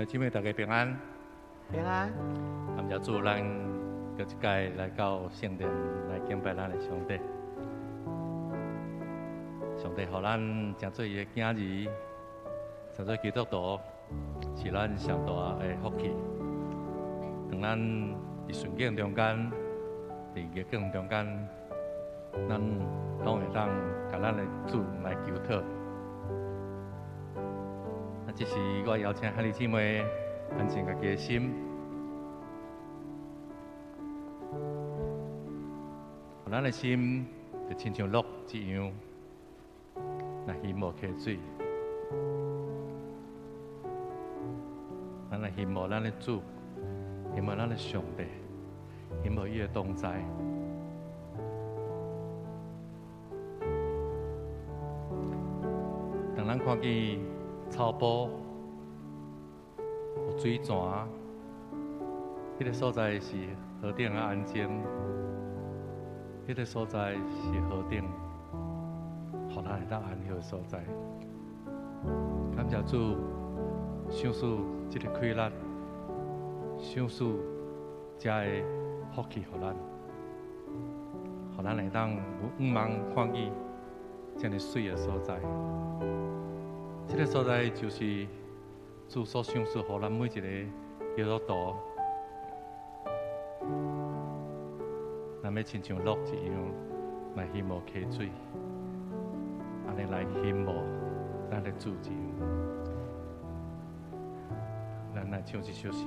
姊妹大家平安，平安。感谢主，咱搁一届来到圣殿来敬拜咱的上帝。上帝互咱成做伊的囝儿，成做基督徒，是咱上大的福气。当咱伫顺境中间，伫逆境中间，咱拢会当甲咱的主来求讨。这是我邀请兄弟姊妹安静家己的心，咱的心就亲像鹿一样，若鱼无溪水，咱来羡慕咱的主，羡慕咱的上帝，羡慕伊的同在。当咱看见草坡有水泉，迄个所在是河顶的安静，迄个所在是河顶，互咱会当安息的所在。感谢主，赏赐这个快乐，赏赐这个福气互咱，互咱会当有五望看见这样水的所在。这个所在就是主所赏赐予咱每一个基督徒，咱要亲像鹿一样来羡慕溪水，安尼来羡慕咱的主一样。咱来唱一首诗。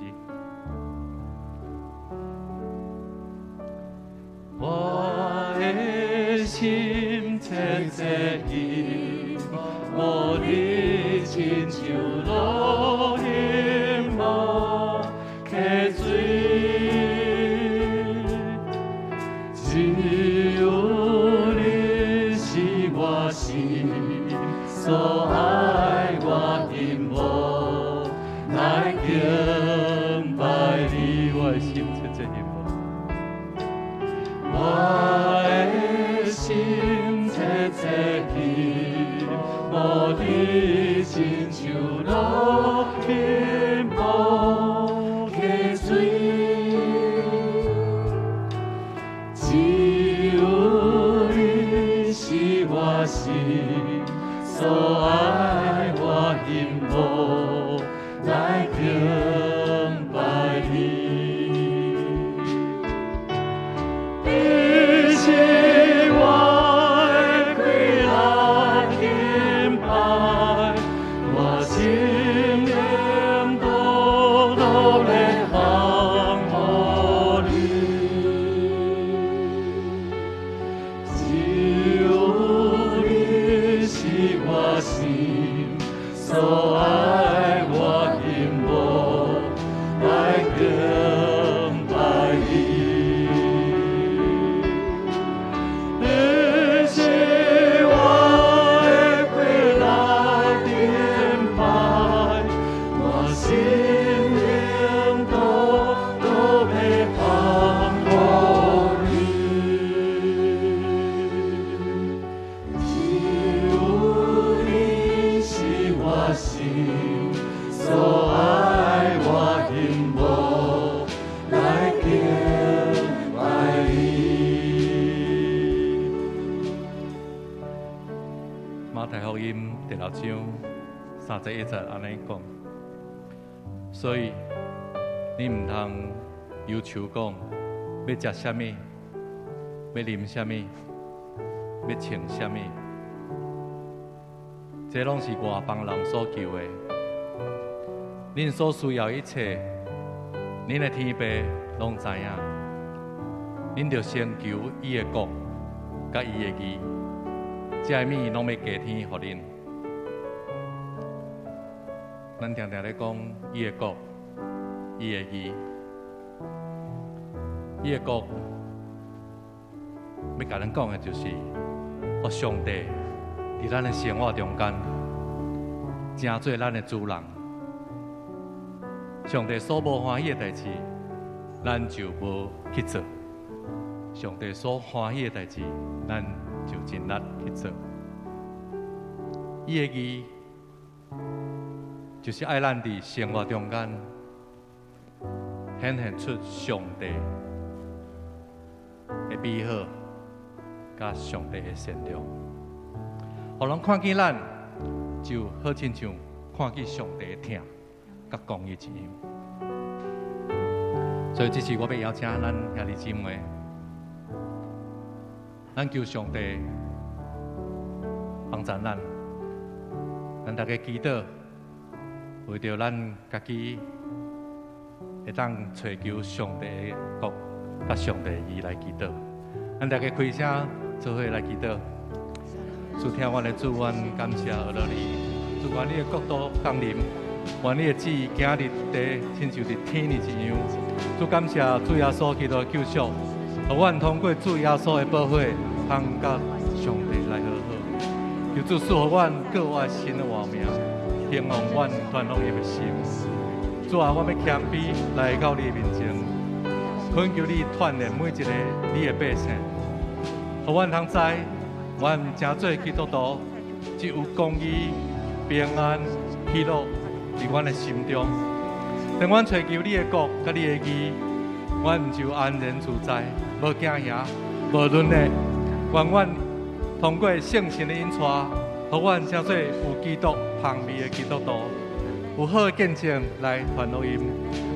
我的心切切希望你亲像鹿羡慕溪水，只有你是我心所爱，我羡慕来敬拜你，我的心切切希望。我的心切切希望你亲像鹿羡慕溪水，只有你是我心所爱，我羡慕来敬拜你。所爱我羡慕来敬拜你，你是我的快乐敬拜，我心灵都要放乎你，只有你是我心所爱，我羡慕来敬拜你。马太福音第6章31节安尼讲，所以你唔通要求讲要食什么，要啉什么，要穿什么。这拢是外邦人所求的。恁所需要一切，恁的天父拢知影。恁着先求伊的国，甲伊的义，这物拢要加添互恁。咱常常咧讲伊的国，伊的义，伊的国，要甲咱讲的就是，上帝伫咱的生活中间，成做咱的主人。上帝所无欢喜的代志，咱就无去做；上帝所欢喜的代志，咱就尽力去做。伊的义，就是爱咱伫生活中间显现出上帝的美好，甲上帝的善良。互人看见咱，就好亲像看见上帝的疼，甲公义一样。所以这次我要邀请咱兄弟姊妹，咱求上帝帮助咱，咱大家祈祷，为着咱家己会当找求上帝的国，甲上帝的义来祈祷。咱大家开声做伙来祈祷。主听阮的主，阮感谢阿罗你，主愿你的国度降临，愿你的旨意行伫地，亲像伫天里一样。主感谢主耶稣基督的救赎，互阮通过主耶稣的保护，通甲上帝来和好。求主赐予阮各我新的活命，平安阮传福音的心。主啊，我要谦卑来到你的面前，恳求你锻炼每一个你的百姓，互阮通知。阮真做基督徒，只有公义、平安、喜乐伫阮的心中。当阮追求你的国甲你的义，阮就安然自在，无惊吓，无论的。愿阮通过圣神的引带，互阮真做有基督香味的基督徒，有好的见证来传福音。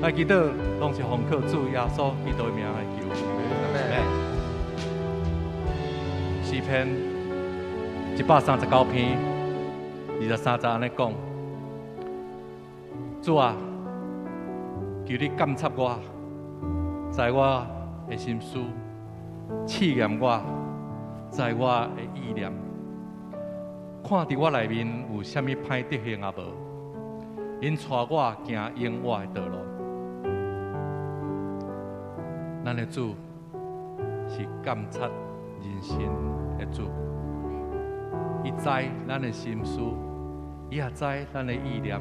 来祈祷，拢是奉靠主耶稣基督的名来求。诗篇139篇23节安尼讲：主啊，求你监察我，在我的心思，试验我，在我的意念，看伫我内面有啥物歹德行啊无？因带我行永活的道路。咱的主是监察人心的主。伊知咱的心思，伊也知咱的意念。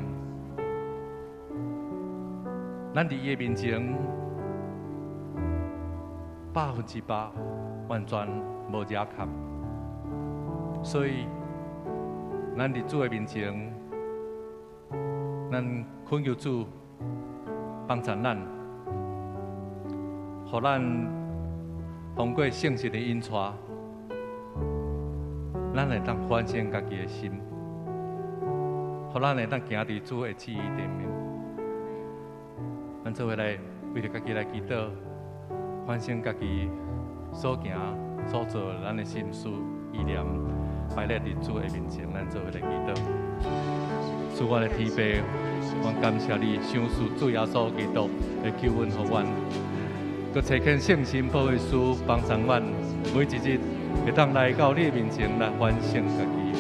咱伫伊面前100%完全无惹欠，所以咱伫主的面前，咱恳求主帮助咱，互咱通过圣神的引带。咱会当反省家己的心，互咱会当行伫主的旨意顶面。咱做伙来为着家己来祈祷，反省家己所行所做咱的心思意念，摆列伫主的面前。咱做伙来祈祷。主我的天父，我感谢你赏赐主耶稣基督的救恩予阮，佮找见圣神保惠师帮助阮每一日。会当来到你面前来反省家己，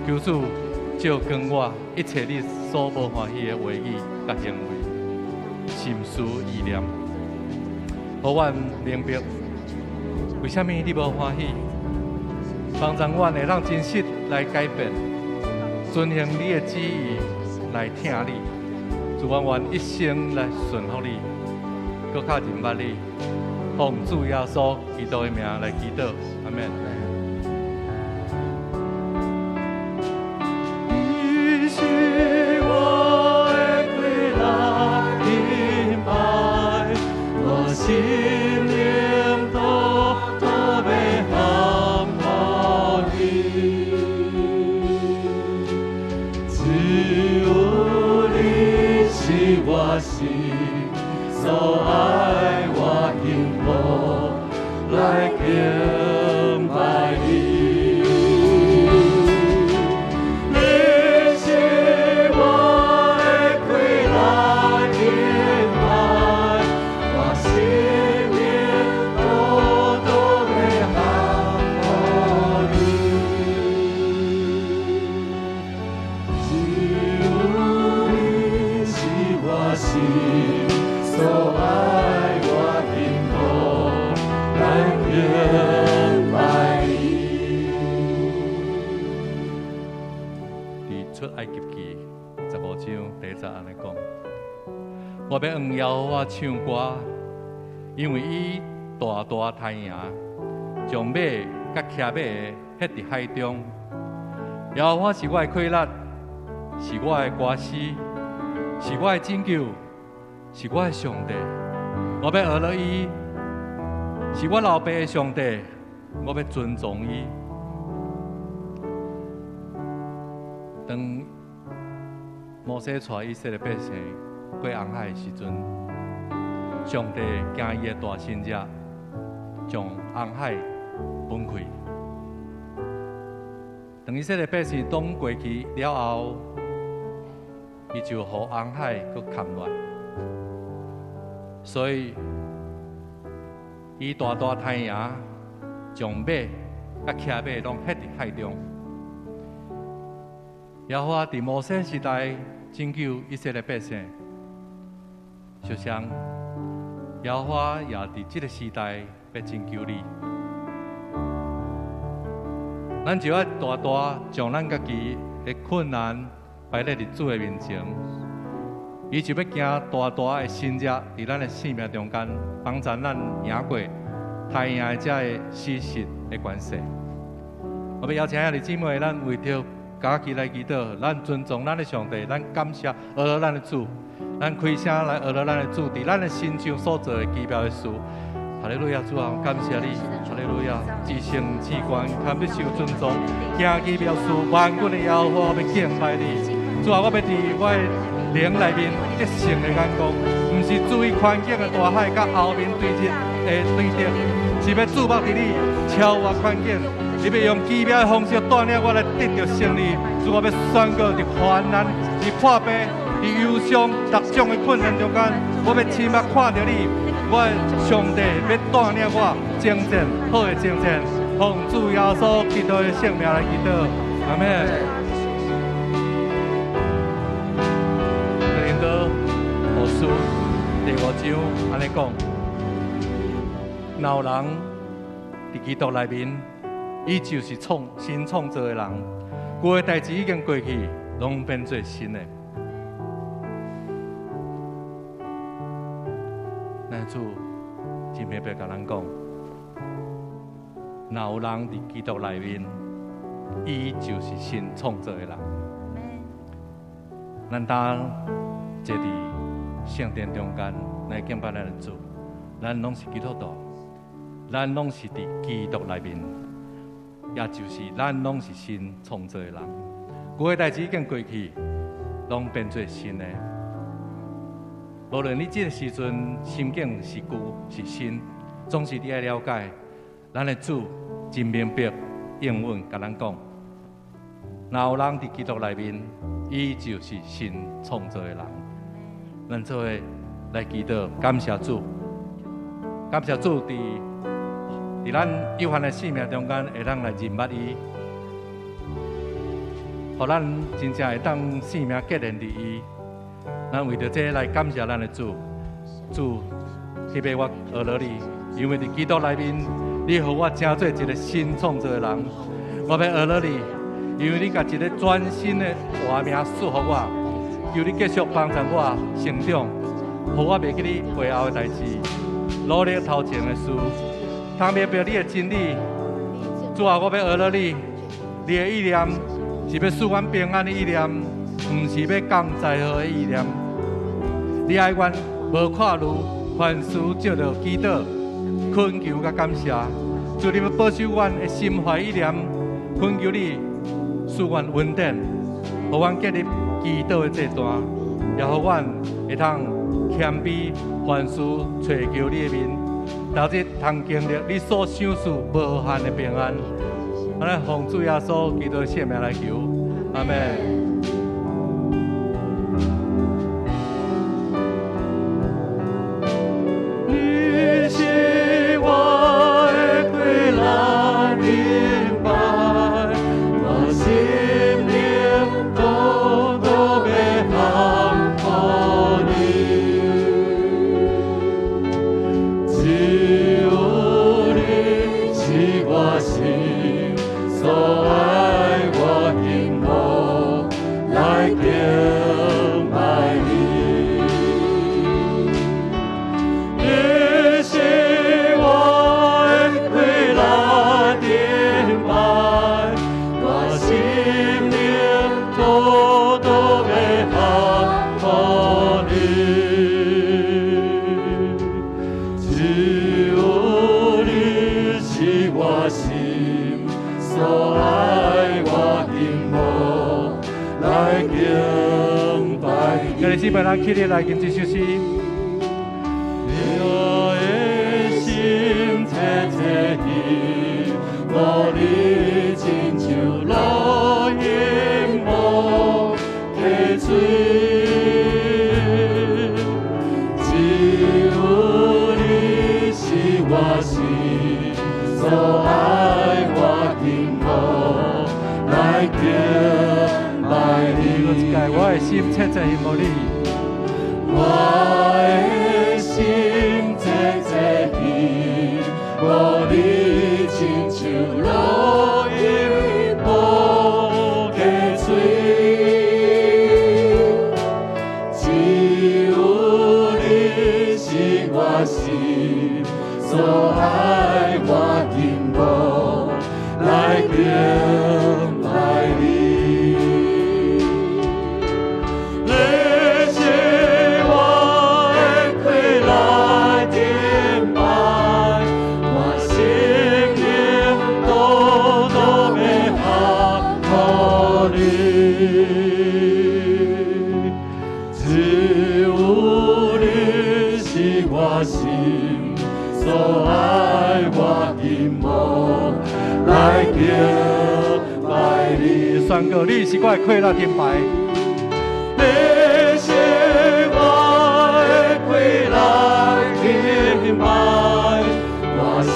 求主照光我一切你所无欢喜的话语甲行为、心思意念，互阮明白为虾米你无欢喜，帮助阮会当真实来改变，遵行你的旨意来听你，主愿一生来顺服你，搁较认捌你。奉主耶稣基督的名来祈祷，阿们。你是我的归来敬拜，我心灵都要降服你，只有你是我心所爱。来敬拜你，你是我的归来敬拜，我心灵都要降服你，只有你是我心所爱。出埃及记15章第1节安尼讲：我要用耶和华唱歌，因为伊大大太赢，将马甲骑马的迄伫海中。耶和华是我的快乐，是我的歌诗，是我的拯救，是我的上帝。我要学了伊，是我老爸的上帝，我要尊重伊。当摩西带以色列百姓过红海的时阵，上帝惊伊的大神者，将红海分开。当以色列百姓拢过去了后，伊就互红海搁砍乱，所以伊大大太阳将马甲骑马拢ฮ็伫海中。耶和华伫摩西时代拯救以色列百姓，就像耶和华也伫这个时代要拯救你。咱就要大大将咱家己的困难摆在主的面前，伊就要行大大的神迹伫咱的生命中间，帮助咱赢过太阳的这个事实的关系。我要邀请兄弟姊妹，咱为着家己来祈祷，咱尊重咱的上帝，咱感谢学了咱的主，咱开声来学了咱的主，伫咱的心上所做的奇妙的事。哈利路亚，主啊，感谢你，哈利路亚，至圣至高，堪要受尊重，行奇妙事，万军的耶和华，我要敬拜你。主啊，我要伫我的灵内面得胜的眼光，不是注意环境的大海，甲后面对峙的对敌，是要注目伫你超越环境。你要用奇妙的方式带领我来得到胜利。主，我要宣告伫患难、伫破病、伫忧伤、各种的困难中间，我要亲目看到你。我的上帝要带领我征战，好的征战，奉主耶稣基督的圣名来祈祷，阿门。哥林多后书第5章安尼讲：若有人伫基督内面，伊就是新创造的人，旧的代志已经过去，拢变做新的。咱主今日要甲咱讲，若有人伫基督内面，伊就是新创造的人。咱当坐伫圣殿中间来敬拜咱的主，咱拢是基督徒，咱拢是伫基督内面，也就是咱拢是新创造的人。旧的代志已经过去，拢变做新的。无论你这个时阵心境是旧是新，总是你要了解，咱的主真明白应允甲咱讲，若有人伫基督内面，伊就是新创造的人。咱做伙来祈祷，感谢主，感谢主伫咱有限的生命中间，会当来认捌伊，互咱真正会当生命结连伫伊。咱为着这来感谢咱的主，主特别我学了你，因为伫基督内面，你予我成做一个新创造的人。我要学了你，因为你甲一个全新的活命赐予我，求你继续帮助我成长，予我袂记你背后的代志，努力头前的事，通明白你的真理。主啊，我要学了你，你的意念是要使阮平安的意念。不是要降灾祸的意念，你爱阮无看路，凡事照着祈祷、恳求甲感谢。主，你要保守阮的心怀意念，恳求你使阮稳定，互阮建立祈祷的这段，也互阮会通谦卑，凡事找求你的面，投日通经历你所想事无限的平安。我来奉主耶稣基督的圣名来求，阿门。所爱我幸福。来敬拜你。今日姊妹咱起立来吟这首诗。我的心切切地，无你亲像路引无溪水，只有你是我心所爱，我紧无来敬拜你。我的心切切无你，我的心切切地，无你亲像路引无溪水，只有你是我心所爱，我紧无来敬拜你。所爱我紧无来敬拜你，宣告你是我的快乐天牌。你是我的快乐天牌，我心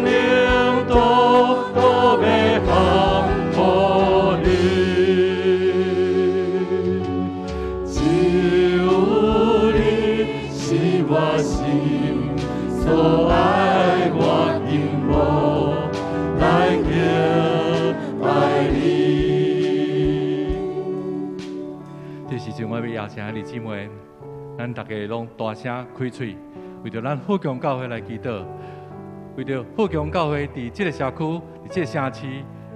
灵都要降予你，只有你是我心。所爱我紧无来敬拜你。这时阵，我要邀请弟姊妹，咱大家拢大声开嘴，为着咱富强教会来祈祷，为着富强教会伫这个社区、伫这个城市，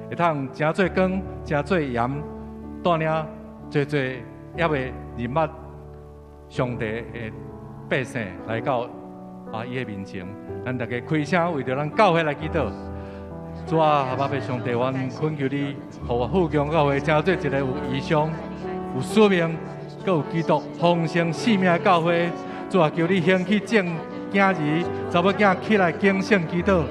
会通真侪光、真侪盐，带领侪侪也未认捌上帝的百姓来到。伊的面前，咱大家开声为着咱教会来祈祷。主啊，阿爸父上帝，阮恳求你，互我富强教会成做一个有异象、有使命、佮有基督丰盛生命的教会。主啊，求你兴起正囝儿、查某囝起来敬献祈祷，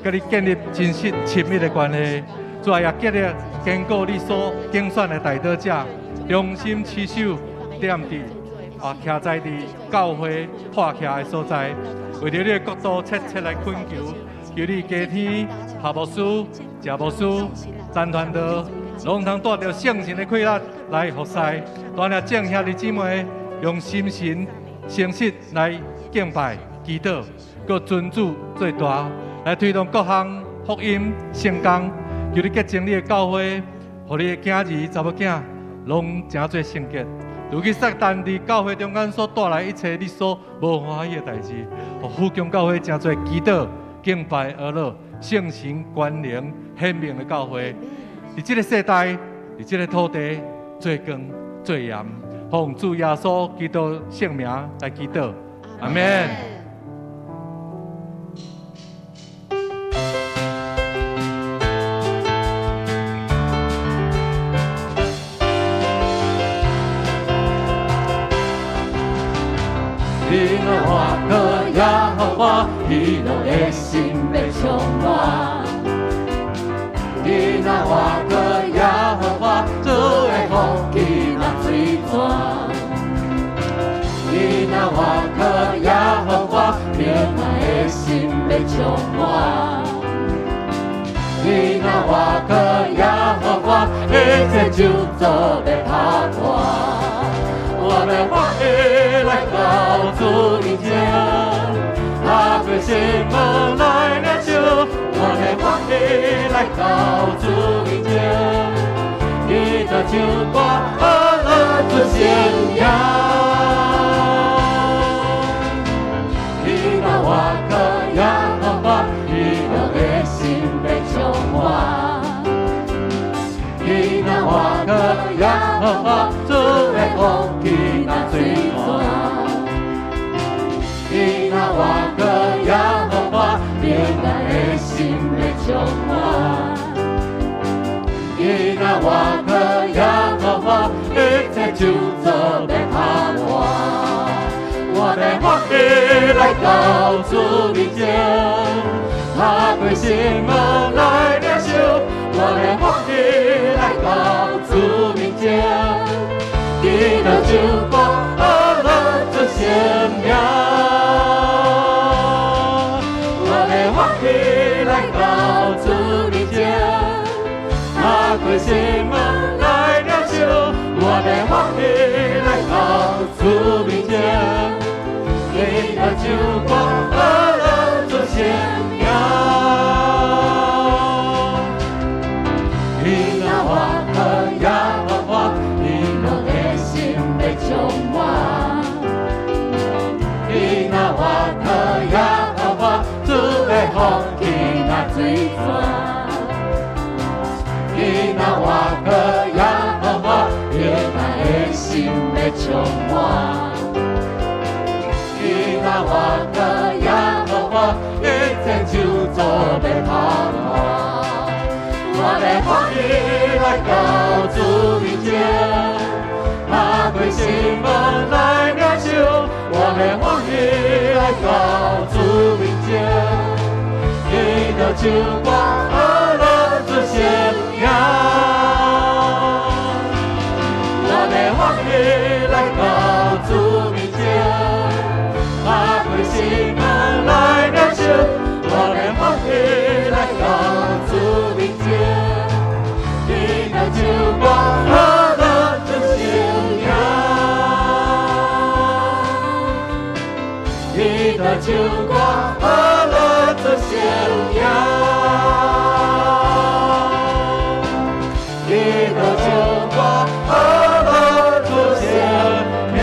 佮你建立真实亲密的关系。主啊，也建立坚固你所竞选的代祷者，忠心持守，踮伫徛在伫教会破徛的所在。为着你的国度切切来恳求，求你加天下牧师、谢牧师、陈传道，拢通带着圣神的快乐来服侍，带领正兄弟姊妹用心神诚实来敬拜、祈祷，佮尊主最大，来推动各项福音成功。求你洁净你的教会，互你的囝儿、查某囝拢真侪圣洁。如去撒旦伫教会中间所带来一切你所无欢喜的代志，互富强教会真侪祈祷、敬拜而乐、圣神关联显明的教会，伫这个世代、伫这个土地做光做盐，奉主耶稣基督圣名来祈祷，阿门。你若话可也好我，你若的心要充满。你若话可也好我，主的福气若水泉。你若话可也好我，平安的心要充满。你若话可也好我，一切就做要拍破。我要欢喜来到主面前，打开心门来领受。我要欢喜来到主面前，伊就唱歌欢乐出信仰。你若我可也好我，你若的心要充满。你若我可也好我，主的福气若水泉。你若我可也好我，平安的心要充满。你若我可也好我，到主面前，打开心门来领受，我的福气来到主面前，记得就光喝了这鲜命，我的福气来到主面前，打开心门来领受，我的福气来到主面前。你的酒光喝了这鲜命，你那我和耶和华，你我的心被充满。你那我和耶和华，主的福气那最全。你那我和耶和华，你那的心被充满。那我的耶和华，一切就做被盼望。我的福气来到主面前，打开心门来领受。我的福气来到主面前，你的酒光喝了这鲜命。我的福气来到主面前。打开心门来领受，我的福气来到主面前，你的酒光喝了这鲜命，你的酒光喝了这鲜命，你的酒光喝了这鲜命。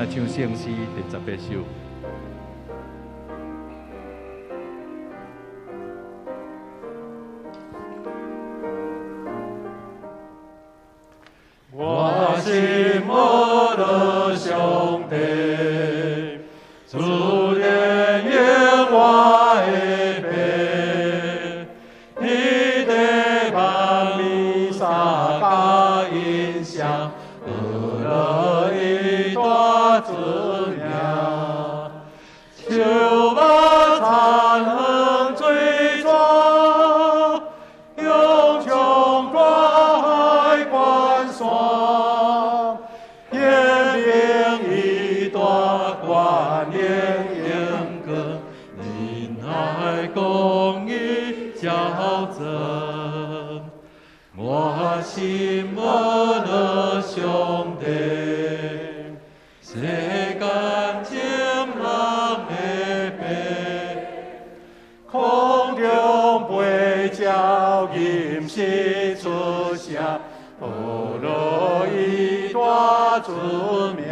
来唱圣诗第18首。我心我的兄弟，主怜悯我的病，你的把弥撒加影响，得了一大子娘，求把残横追抓，用穷关海关霜，天命一大观念严格，仁爱公义较真。我心我的兄弟，谁敢情人的背？空中背教吟诗出声，得了一大子命。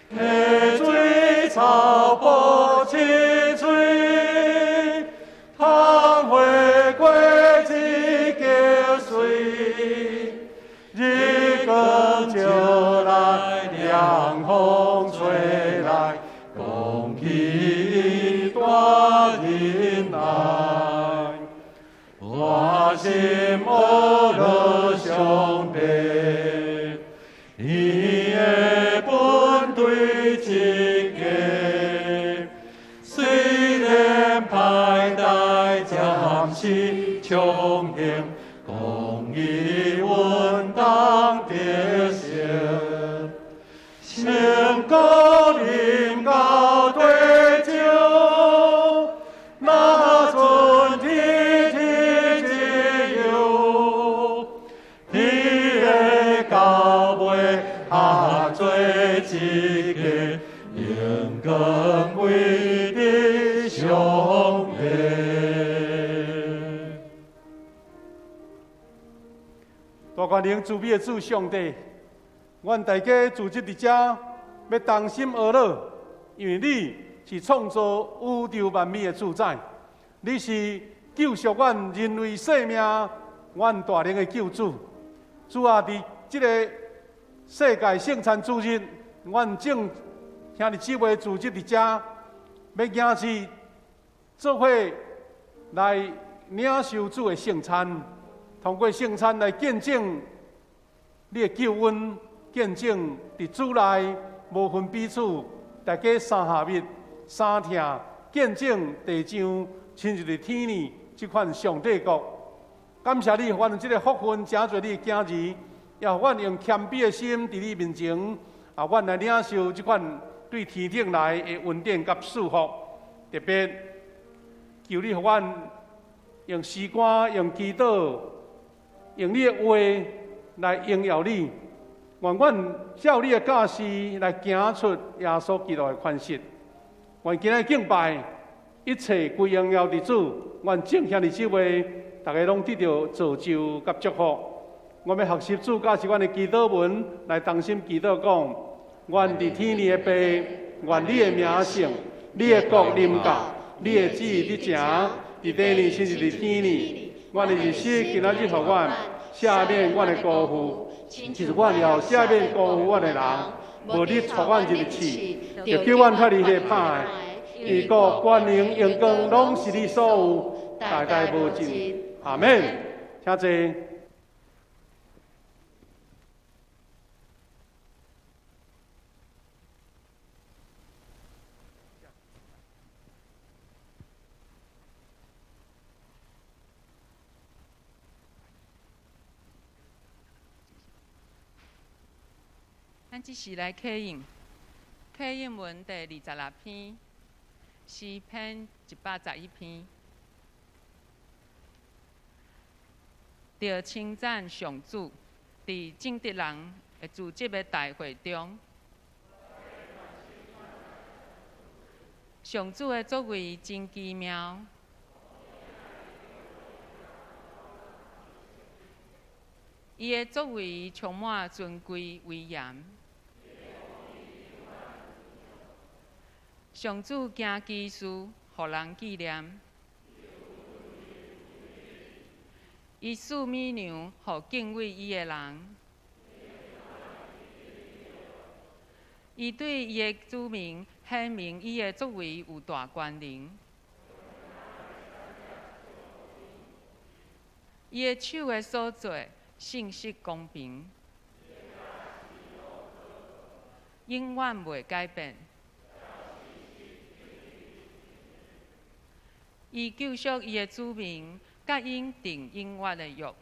溪水草坡青翠，汤回归一个水，日光就来，凉风吹来，空气大人来。我心我的兄弟，你的本对一个，虽然派代暂时穷行，公义稳当得胜，先高临高对酒，那尊天之有，你的高位下做一个应更为的兄弟。大观灵主美的主上帝，阮大家聚集伫遮，要同心而乐，因为你是创造宇宙万物的主宰，你是救赎阮人类生命、阮大灵的救主。主啊，伫这个世界圣餐主日，阮正兄弟姊妹组织伫遮，要迎起做伙来领受主的圣餐，通过圣餐来见证你的救恩，见证伫主内无分彼此，大家三下密、三听，见证地上亲像伫天里这款上帝国。感谢你，阮有这个福分，真侪你的囝儿，也互阮用谦卑的心伫你面前，阮来领受这款对天顶来的恩典甲祝福。特别求你互阮用诗歌、用祈祷、用你的话来荣耀你，愿阮照你的教示来行出耶稣基督的款式。愿今日敬拜一切归荣耀伫主，愿正向的姊妹大家拢得到造就甲祝福。我们学习主教是阮的祈祷文，来同心祈祷讲：愿伫天里的爸，愿你的名圣，你的国临到，你的旨意伫成，伫地里亲像伫天里。阮的日子今仔日互阮赦免阮的辜负，就是阮也有赦免辜负阮的人。无你带阮入去，就叫阮较离迄歹。伊国权能荣光拢是你所有，代代无尽。阿门。请坐。咱即时来启应，启应文第26篇，诗篇111篇。着称赞上主，伫正直人的组织的大会中，上主的作为真奇妙。伊的作为充满尊贵威严，上主行奇事，互人纪念。伊赐美娘，互敬畏伊的人。伊对伊的子民显明伊的作为有大权能。伊的手的所做，信实公平，永远袂改变。伊救赎伊的子民，甲因定永远的约。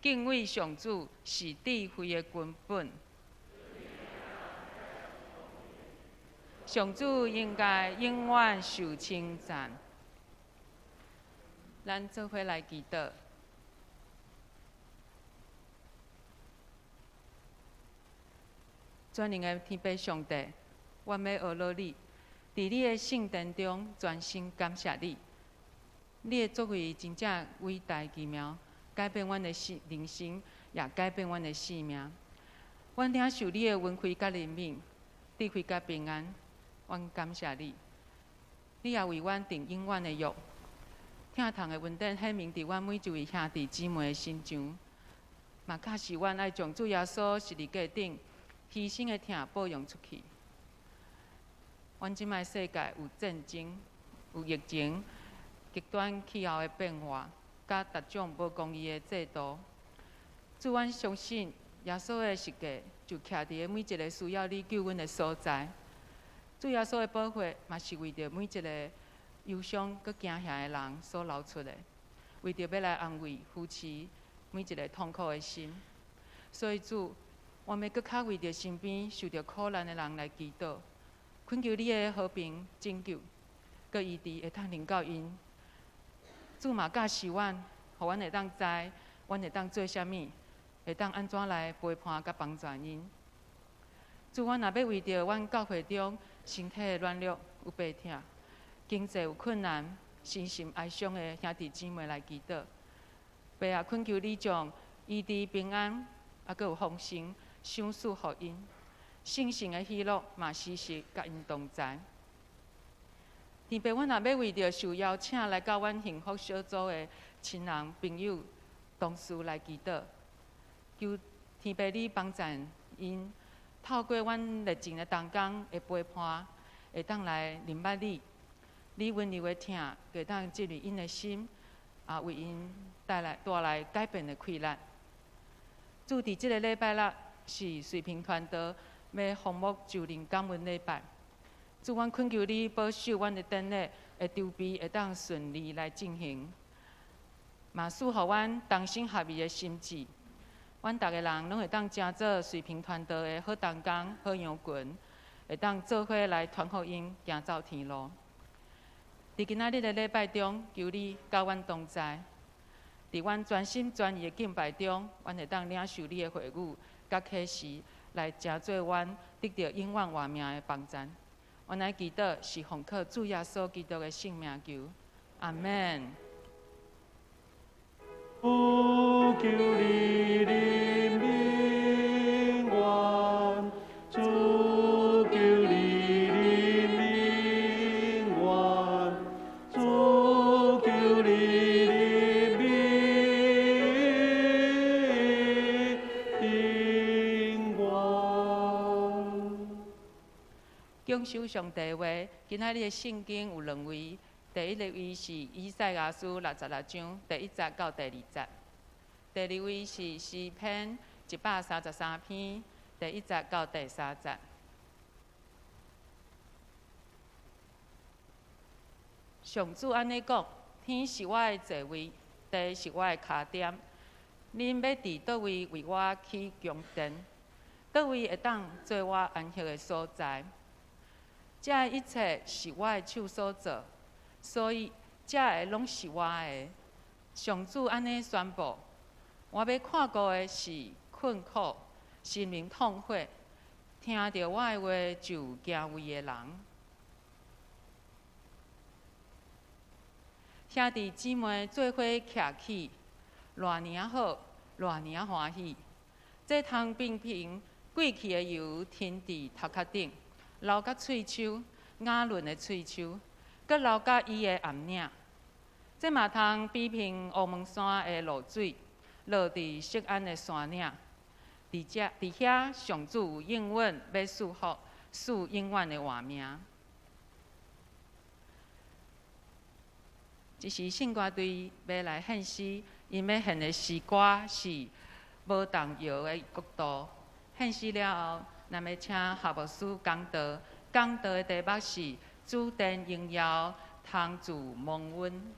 敬畏上主是智慧的根本。上主应该永远受称赞。咱做伙来祈祷。全能的天父上帝，我要学乐你，伫你的圣殿中专心感谢你。你的作为真正伟大奇妙，改变阮的人生，也改变阮的性命。阮领受你的恩惠甲怜悯，智慧甲平安，阮感谢你。你也为阮定永远的约。疼痛的恩典显明伫阮每一位兄弟姊妹的心上，嘛确实阮爱将主耶稣十字架顶牺牲的疼保养出去。阮即摆世界有战争、有疫情、极端气候的变化，甲各种无公义的制度。主，阮相信耶稣的十架就徛伫每一个需要你救恩的所在。主耶稣的保护嘛是为着每一个忧伤佮惊吓的人所流出的，为着要来安慰扶持每一个痛苦的心。所以主，我们佮较为着身边受着苦难的人来祈祷，恳求你的和平拯救，佮医治会当临到因。主嘛教示阮，互阮会当知，阮会当做啥物，会当安怎来陪伴佮帮助因。主，阮若要为着阮教会中身体的软弱有病痛，经济有困难、身心哀伤的兄弟姊妹来祈祷，爸也恳求你将医治平安，还佫有丰盛赏赐互因，圣神的喜乐嘛时时甲因同在。天父，阮也要为着受邀请来到阮幸福小组的亲人、朋友、同事来祈祷，求天父你帮助因，透过阮热情的同工的陪伴，会当来明白你温柔的疼，会当进入因的心，为因带来改变的快乐。主，伫即个礼拜六是水平团队要红木就任感恩礼拜。主，阮恳求你保守阮的典礼会筹备会当顺利来进行，嘛赐予阮同心合意的心志。阮逐个人拢会当成做水平团队的好同工、好羊群，会当做伙来传福音，行走天路。伫今仔日的礼拜中，求你甲阮同在，伫阮专心专意的敬拜中，阮会当领受你的话语甲启示，来成做阮得到永远活命的帮助。阮来祈祷是奉靠主耶稣基督的圣名求，阿门。主求你怜悯我，主求你怜悯我，主求你怜悯我。恭守上帝话，今仔日的圣经有两位。第一位是以赛亚书66章第1节到第2节，第二位是诗篇133篇第1节到第3节。上主安尼讲：天是我的座位，地是我的脚点。恁要伫倒位为我起宫殿？倒位会当做我安息的所在？这一切是我的手所做。所以，这个拢是我的。上主安尼宣布：我要看顾的是困苦、心灵痛悔、听到我的话就惊畏的人。兄弟姊妹做伙徛起，偌尔好，偌尔欢喜。这通平平贵气的油停伫头壳顶，流甲喙鬚，雅润的喙鬚，佮流甲伊的颔领。这嘛通比拼乌门山的露水，落伫锡安的山岭。伫遐，上主应允要祝福，赐永远的活命。这是圣歌队要来献诗，因要献的诗歌是无动摇的国度。献诗了后，咱要请夏牧师讲道，讲道的题目是主殿荣耀，通主蒙恩。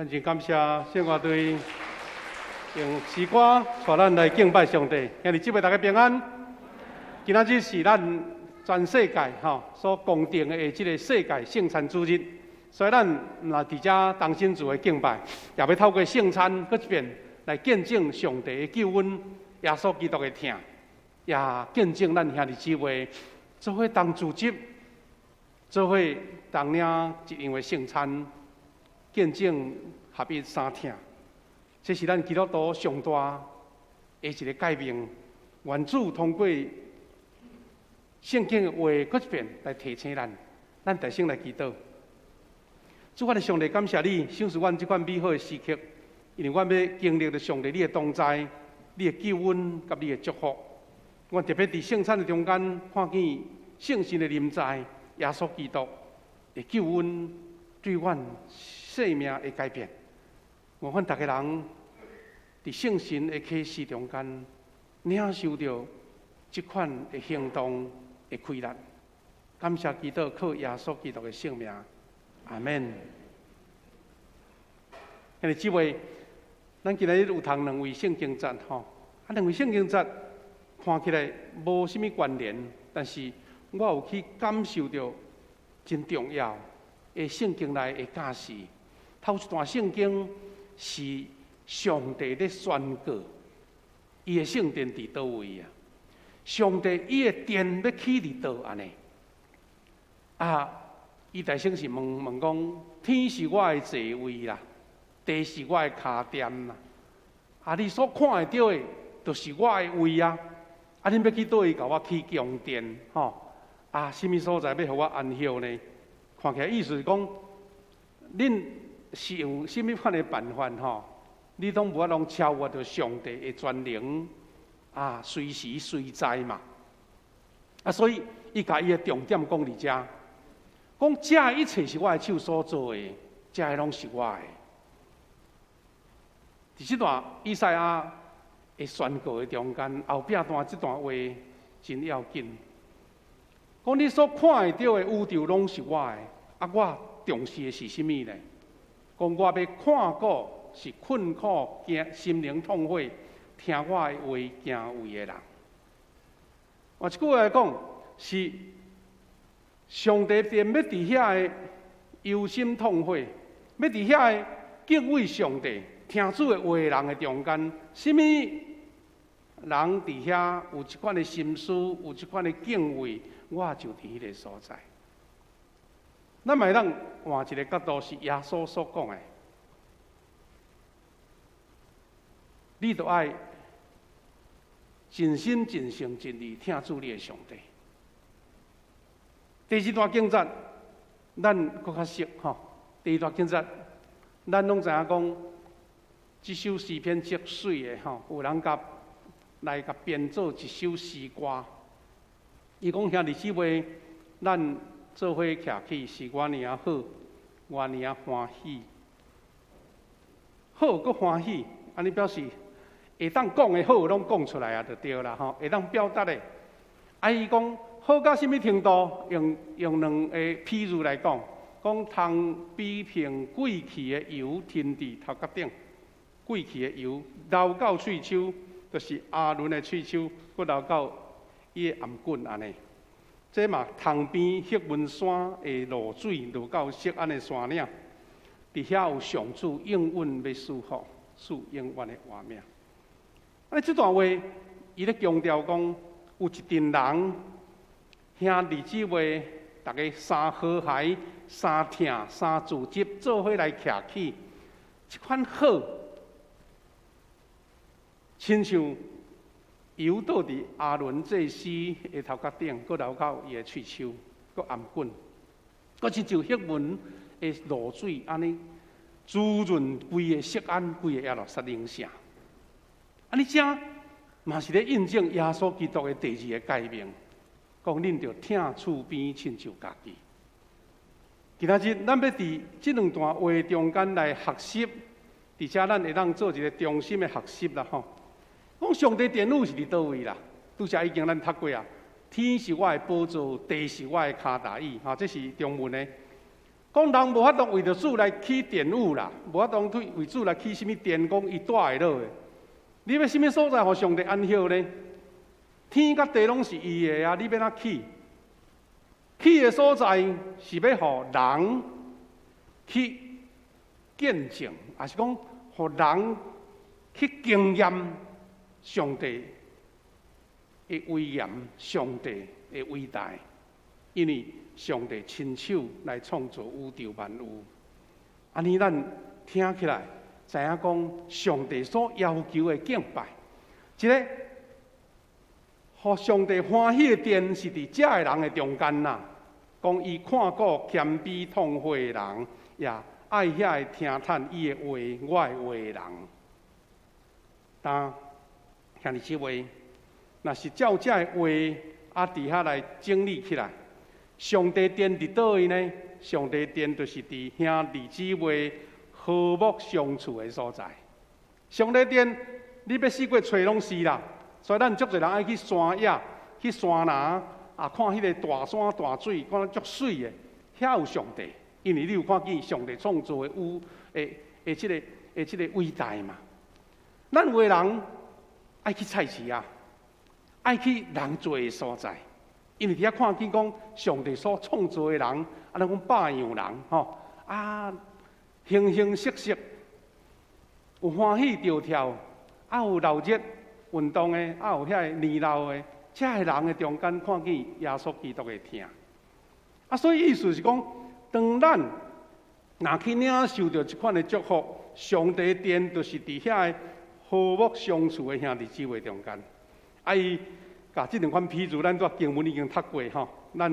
咱真感谢圣乐队用诗歌带咱来敬拜上帝。今日祝福大家平安。今仔日是咱全世界所公定的这个世界圣餐主日，所以咱若伫遮同心主的敬拜，也要透过圣餐搁一遍来见证上帝的救恩、耶稣基督的疼，也见证咱兄弟姊妹做伙同组织，做伙同领一样的圣餐。见证合一三听，这是咱基督徒上大的一个改变。愿主通过圣经的话，搁一遍来提醒咱，咱大声来祈祷。主我的上帝，感谢你赏赐阮这款美好的时刻，因为阮要经历着上帝你的同在、你的救恩甲你的祝福。阮特别伫圣餐的中间，看见圣神的临在，耶稣基督的救恩对阮生命的改变，我愿大家人伫圣神的启示中间，领受到这款的行动的开力。感谢基督，靠耶稣基督的性命，阿门。今日姊妹，咱今日有读两位圣经节两位圣经节看起来无什么关联，但是我有去感受到真重要的圣经内的教示。头一段圣经是上帝咧宣告，伊的圣殿伫倒位啊？上帝伊的殿要起伫倒安尼？伊大声是问讲：天是我的座位啦，地是我的脚垫啦。你所看会到的，就是我的位啊！恁要去倒位，甲我起宫殿什么所在要互我安息呢？看起来意思是讲，恁是用什么款的办法你拢无法拢超越着上帝的全能随时随在嘛。所以伊甲伊的重点讲伫遮，讲这一切是我的手所做的，这拢是我的。伫这段以赛亚的宣告的中间，后壁段这段话真要紧。讲你所看会到的宇宙拢是我的，我重视的是甚物呢？讲我要看顾是困苦、心灵痛悔、听我的话、行为的人。换一句话来讲，是上帝便要伫遐的忧心痛悔，要伫遐的敬畏上帝、听主的话的人的中间，什么人伫遐有一款的心思，有一款的敬畏，我就伫迄个所在。咱咪当换一个角度，是耶稣所讲的，你就爱尽心、尽性、尽力听主你的上帝。第二段经节，咱搁较熟第二段经节，咱拢知影讲，这首诗篇足水的有人来编做一首诗歌。伊讲兄弟姊妹，咱做伙徛起是我尔好，我尔欢喜，好佮欢喜，安尼表示会当讲的好拢讲出来就对啦会当表达的。伊讲好到什么程度？用两个譬如来讲，讲通比平贵气的油添伫头壳顶，贵气的油流到喙手，就是阿伦的喙手，佮流到伊的颔棍安尼。这嘛，塘边黑云山的露水流到色安的山岭，伫遐有上主永远要赐福，赐永远的活命。这段话，伊咧强调讲，有一群人，兄弟姊妹，大家三和谐、三听、三组织，做伙来徛起，这款好，亲像油倒伫阿伦祭司的头壳顶，佮流到伊的喙手，佮颔棍，佮亲像黑云的露水安尼，滋润规个色安，规个耶路撒冷城。安尼遮嘛是咧印证耶稣基督的第二个诫命，讲恁着听厝边亲像家己。今仔日咱要伫这两段话中间来学习，而且咱会当做一个中心的学习啦讲上帝殿宇是伫倒位啦？拄则已经咱读过啊。天是我的宝座，地是我的脚踏椅。这是中文的。讲人无法度为着主来起殿宇啦，无法度为主来起什么殿，讲伊住会落的。你要什么所在，互上帝安息呢？天甲地拢是伊的啊，你要哪起？起的所在是要互人去见证，还是讲互人去经验上帝的威严、上帝的伟大？因为上帝亲手来创造宇宙万物，安尼咱听起来知影讲上帝所要求的敬拜，一个互上帝欢喜的殿是伫遮的人的中间呐。讲伊看顾谦卑痛悔的人，也爱遐会听叹伊的话、我的话的人。但兄弟姊妹，若是照遮的话伫遐来整理起来，上帝殿伫倒位呢？上帝殿就是伫兄弟姊妹和睦相处的所在。上帝殿，你要四过找拢是啦，所以咱足侪人爱去山野、去山林。看迄个大山大水，看得足水的，遐有上帝，因为你有看见上帝创造的即个伟大嘛。咱有的人爱去菜市啊，爱去人多的所在，因为伫遐看见讲上帝所创造的人，安尼讲百样人吼形形色色，有欢喜跳跳，有热热运动的，有遐年老的。遮个人的中间看见耶稣基督的听，所以意思是讲，当咱若去领受到即款的祝福，上帝殿就是伫遐个和睦相处的兄弟姊妹中间。伊甲即两款譬如，咱伫经文已经读过吼，咱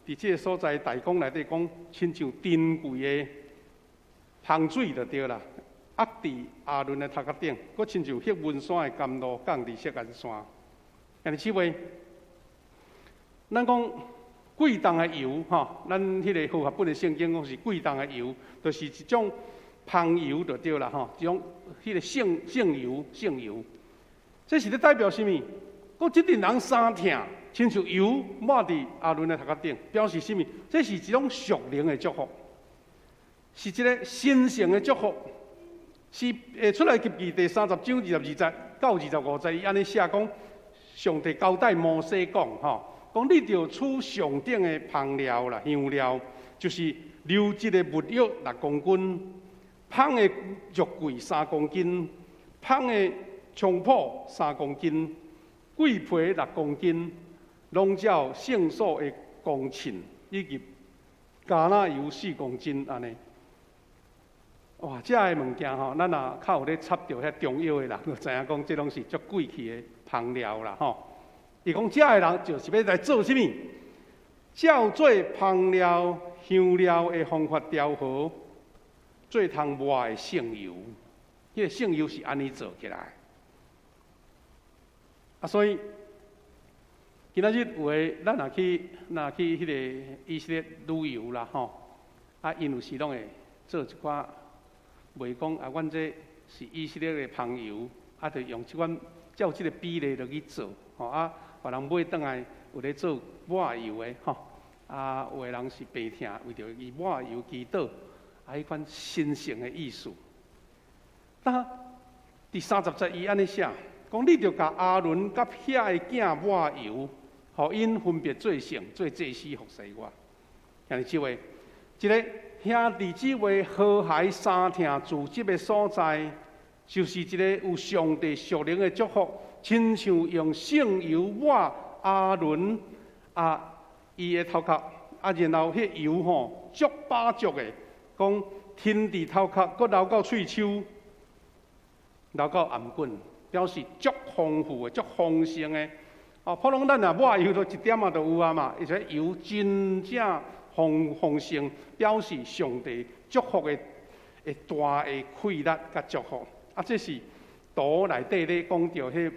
伫即个所在大纲内底讲，亲像珍贵的香水就对啦，压伫亚伦的头壳顶，佫亲像迄云山的甘露降伫锡安山。兄弟姊妹，咱讲贵重的油吼，咱迄个和合本的圣经讲是贵重的油，就是一种香油就对啦吼，一种迄个圣油，这是咧代表什么？讲即阵人三疼，亲像油抹伫亚伦的头壳顶，表示什么？这是一种属灵的祝福，是一个神圣的祝福。是出来记记第30章22节到25节，伊安尼写讲。上帝交代摩西讲，讲你着取上等的香料啦、香料，就是流质的木药6公斤，香的肉桂3公斤，香的菖蒲3公斤，桂皮6公斤，龙角圣素的公秤，以及橄榄油4公斤，安尼。哇，遮个物件吼，咱若较有咧插着遐中药的人，就知影讲，这拢是足贵气的香料啦，吼。伊讲遮个人就是要来做什么？照做香料、香料的方法调和，做通抹的圣油。迄个圣油是安尼做起来。所以今仔日有诶，咱若去迄个以色列旅游啦，吼，因有时拢会做一寡。袂讲阮这是以色列的香油，就用即款照即个比例落去做，别人买倒来有咧做抹油的，有的人是病痛，为着以抹油祈祷，迄款神圣的意思。但第30节伊安尼写，讲你着甲亚伦甲遐个囝抹油，互因分别做圣，做祭司服侍我。兄弟姊妹，一个。兄弟姊妹和谐三听聚集的所在，就是一个有上帝属灵的祝福，亲像用圣油抹亚伦伊的头壳，然后迄油吼足把足的，讲天伫头壳，搁流到喙鬚，流到颔棍，表示足丰富的、足丰盛的。普通咱若抹油，就一点仔就有啊嘛，而且油真正。丰盛表示上帝祝福的大的气力甲祝福，这是图内底咧讲到迄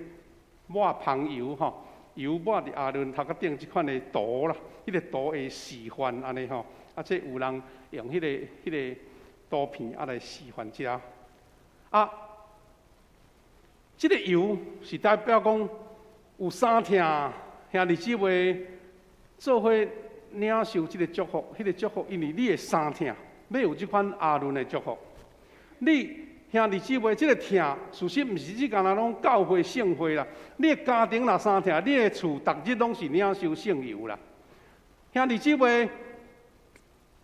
抹香油吼，油抹伫亚伦头壳顶即款的图啦，迄个图的示范安尼吼，这有人用迄个图片来示范一下。这个油是代表讲有三听兄弟姊妹做伙领受这个祝福，迄个祝福，因为你的三疼要有这款阿伦的祝福。你兄弟姊妹，这个疼，事实毋是只干那拢教会圣会啦。你的家庭若三疼，你的厝逐日拢是领受圣油啦。兄弟姊妹，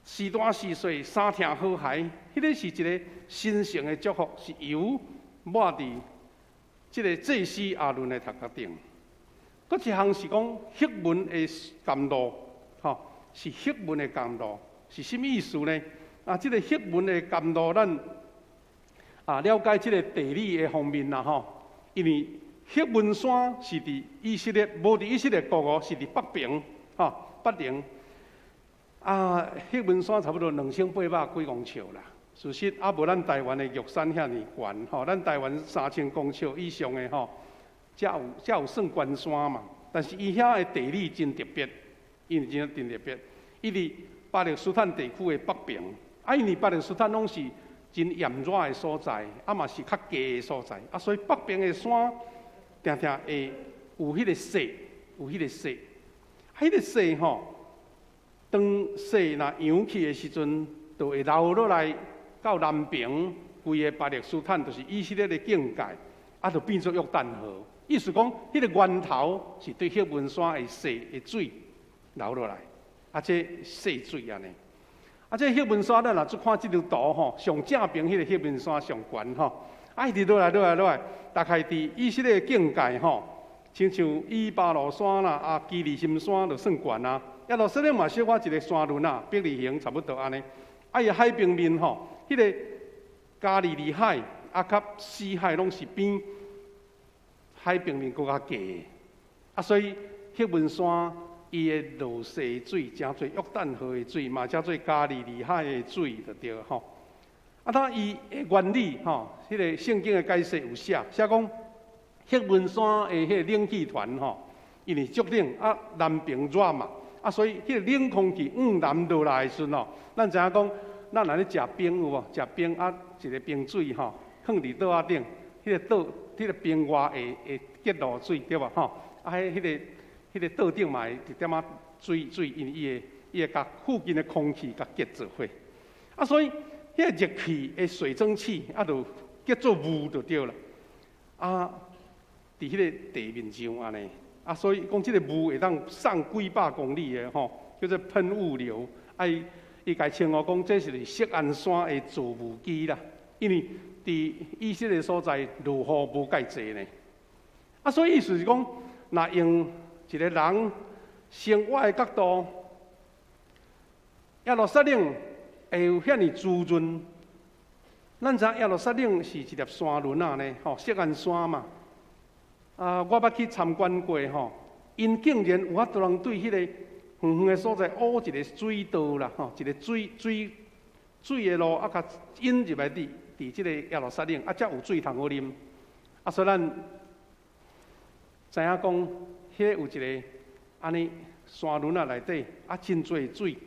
是大是小，三疼好孩，迄个是一个神圣的祝福，是油抹伫这个祭司阿伦的头壳顶。搁一项是讲黑文的甘露，吼，是黑文的甘露，是什么意思呢？这个黑文的甘露，咱了解这个地理的方面啦，吼，因为黑文山是伫以色列，无伫以色列国哦，是伫北平，北陵。黑文山差不多2800几公尺啦。事实无咱台湾的玉山遐尼悬，吼，咱台湾3000公尺以上的吼。才有算关山嘛，但是伊遐的地理真特别，因为真特别。伊伫巴勒斯坦地区的北边，因为巴勒斯坦拢是真炎热的所在，嘛是较低的所在，所以北边的山常常会有迄个雪，有迄个雪。迄个雪吼，当雪若扬起的时阵，就会流落来到南边，规个巴勒斯坦就是以色列的境界，就变作约旦河。意思讲，迄个源头是对黑文山的雪的水流落来，这雪水安尼。这黑文山咱若去看这张图吼，上正边迄个黑文山上悬吼，一直落来，大概伫以色列境界吼，亲像以巴路山啦、基利心山就算悬啊。耶路撒冷嘛小可一个山轮啊，比例形差不多安尼。伊海平面吼，迄个加利利海甲死海拢是边。海平面更较低，所以黑文山伊的落雪水真侪，约旦河的水嘛，真侪加利利海的水就对吼。它伊的原理吼，迄个圣经的解释有写讲黑文山的迄个冷气团吼，因为足冷南边热嘛，所以迄个冷空气往南落来的时阵吼，咱知影讲，咱若咧食冰有无？食冰一个冰水吼，放伫桌仔顶，迄个桌。迄个冰外会结露水对吧？吼，迄个桌顶嘛会一点水，因为伊会甲附近的空气甲结做伙。所以迄个热气的水蒸气就结做雾就对了。伫迄个地面上安尼，所以讲即个雾会当送几百公里的吼，叫做喷雾流。伊家称呼讲这是锡安山的造雾机啦，因为。伫以色列所在落雨无介济呢，所以意思是讲，若用一个人生活的角度，耶路撒冷会有遐尼滋润。咱知耶路撒冷是一粒山轮呢，吼，锡安山嘛。我捌去参观过吼，因竟然有法度人对迄个远远的所在挖一个水道啦，吼，一个水的路甲引入来伫即个耶路撒冷，才有水通好啉。所以咱知影讲，迄个有一个安尼山轮内底真侪水，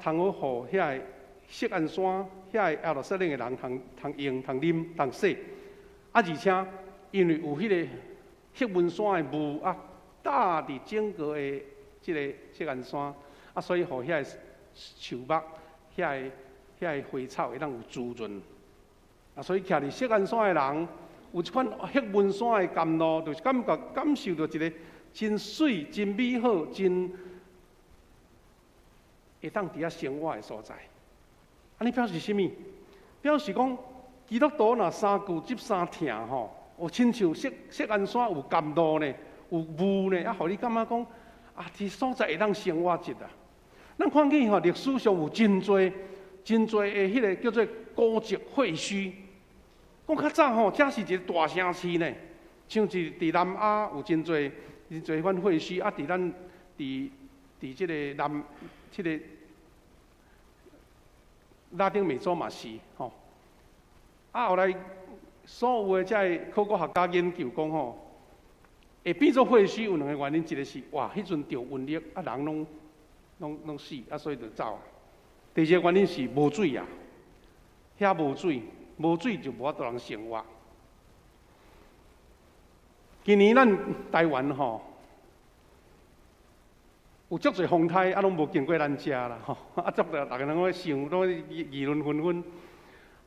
通好互遐个锡安山遐个耶路撒冷的人通用、通啉、通洗。而且因为有迄个黑文山的雾搭伫整个的即个锡安山，所以互遐个树木、遐个花草会当有滋润。所以徛伫锡安山的人，有一款黑文山的甘露，就是感受到一个真水、真美好、真会当伫遐生活的所在。安尼表示什么？表示讲基督徒若三句接三听吼，亲像锡安山有甘露呢，有雾呢，互你感觉讲这所在会当生活一啊。咱看见历史上有真侪的迄个叫做古籍废墟。讲较早吼，这是一个大城市呢，像是伫南亚有真侪款废墟，伫咱伫即个即个拉丁美洲嘛是吼。后来所有的这考古学家研究讲吼，会变做废墟有两个原因，一个是哇，迄阵着瘟疫，人拢死，所以就走。第二个原因是无水啊，遐无水。无水就无法度人生活。今年咱台湾吼，有足侪风台，拢无经过咱遮啦，吼，足着大家拢咧想，拢议论纷纷。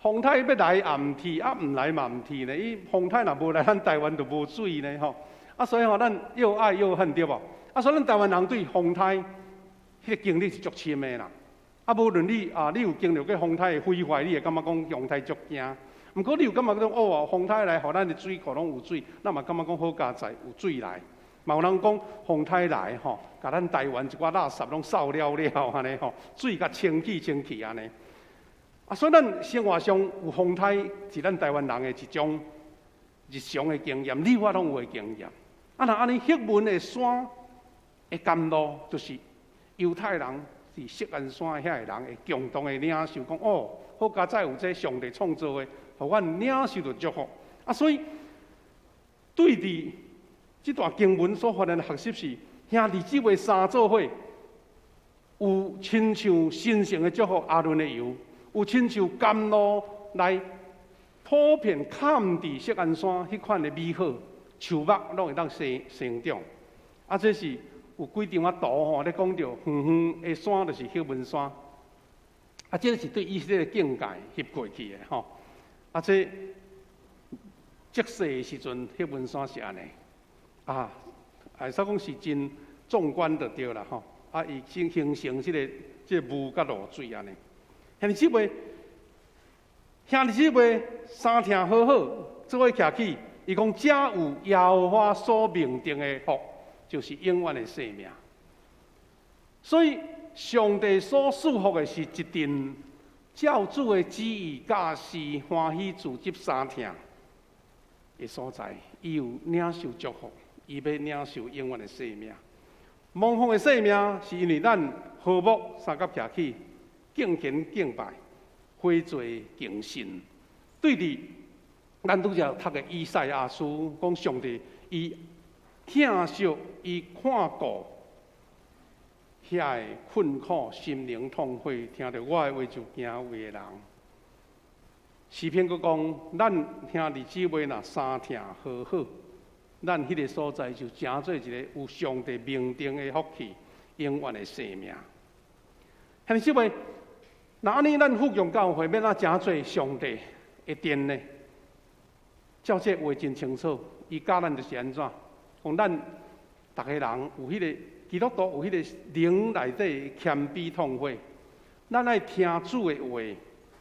风台要来也毋去，毋来嘛毋去呢。伊风台若无来，咱台湾就无水呢，吼。所以咱又爱又恨，对无？所以咱台湾人对风台迄个经历是足深的啦。无论你有经历过风台的毁坏，你会感觉讲风台足惊。毋过你有感觉讲风台来，互咱的水库拢有水，咱嘛感觉讲好佳哉，有水来。嘛有人讲风台来吼，甲咱台湾一寡垃圾拢扫了了安尼吼，水甲清气安尼。所以咱生活上有风台是咱台湾人的一种日常的经验，你我拢有的经验。若安尼，迄文的山的甘露，就是犹太人是锡安山遐个人会共同的领受，讲好佳哉有这上帝创造的，互阮领受着祝福。所以对伫这段经文所发现的学习是，兄弟姊妹三做伙，有亲像神圣的祝福阿伦的油，有亲像甘露来普遍盖伫锡安山迄款的美好，树木拢会当生长。这是有几张图吼，咧讲到远远的山就是迄文山。这是对以色列的境界翕过去的吼。这积雪的时阵，迄文山是安尼。会使讲是真壮观就对啦吼。伊先形成这个雾甲露水安尼。兄弟姊妹，三听好好，做伙徛起。伊讲：遮有耶和华所命定的福，就是永远的生命。所以，上帝所赐福的是一定照主的旨意、教示、欢喜、自执三听的所在。伊有领受祝福，伊要领受永远的生命。蒙福的生命，是因为咱和睦三甲徛起，敬虔敬拜，悔罪敬信。对伫咱拄则读的以赛亚书，讲上帝伊疼惜、伊看顾遐个困苦、心灵痛悔，听到我的话就惊畏的人。诗篇佫讲，咱兄弟姊妹若三听和好，咱迄个所在就成做一个有上帝命定的福气，永远的生命。兄弟姊妹，那安尼咱福阳教会要成做上帝的殿呢？照这话真清楚，伊教咱就是安怎？讲咱逐个人有迄个基督徒有迄个灵内底谦卑痛悔，咱爱听主的话，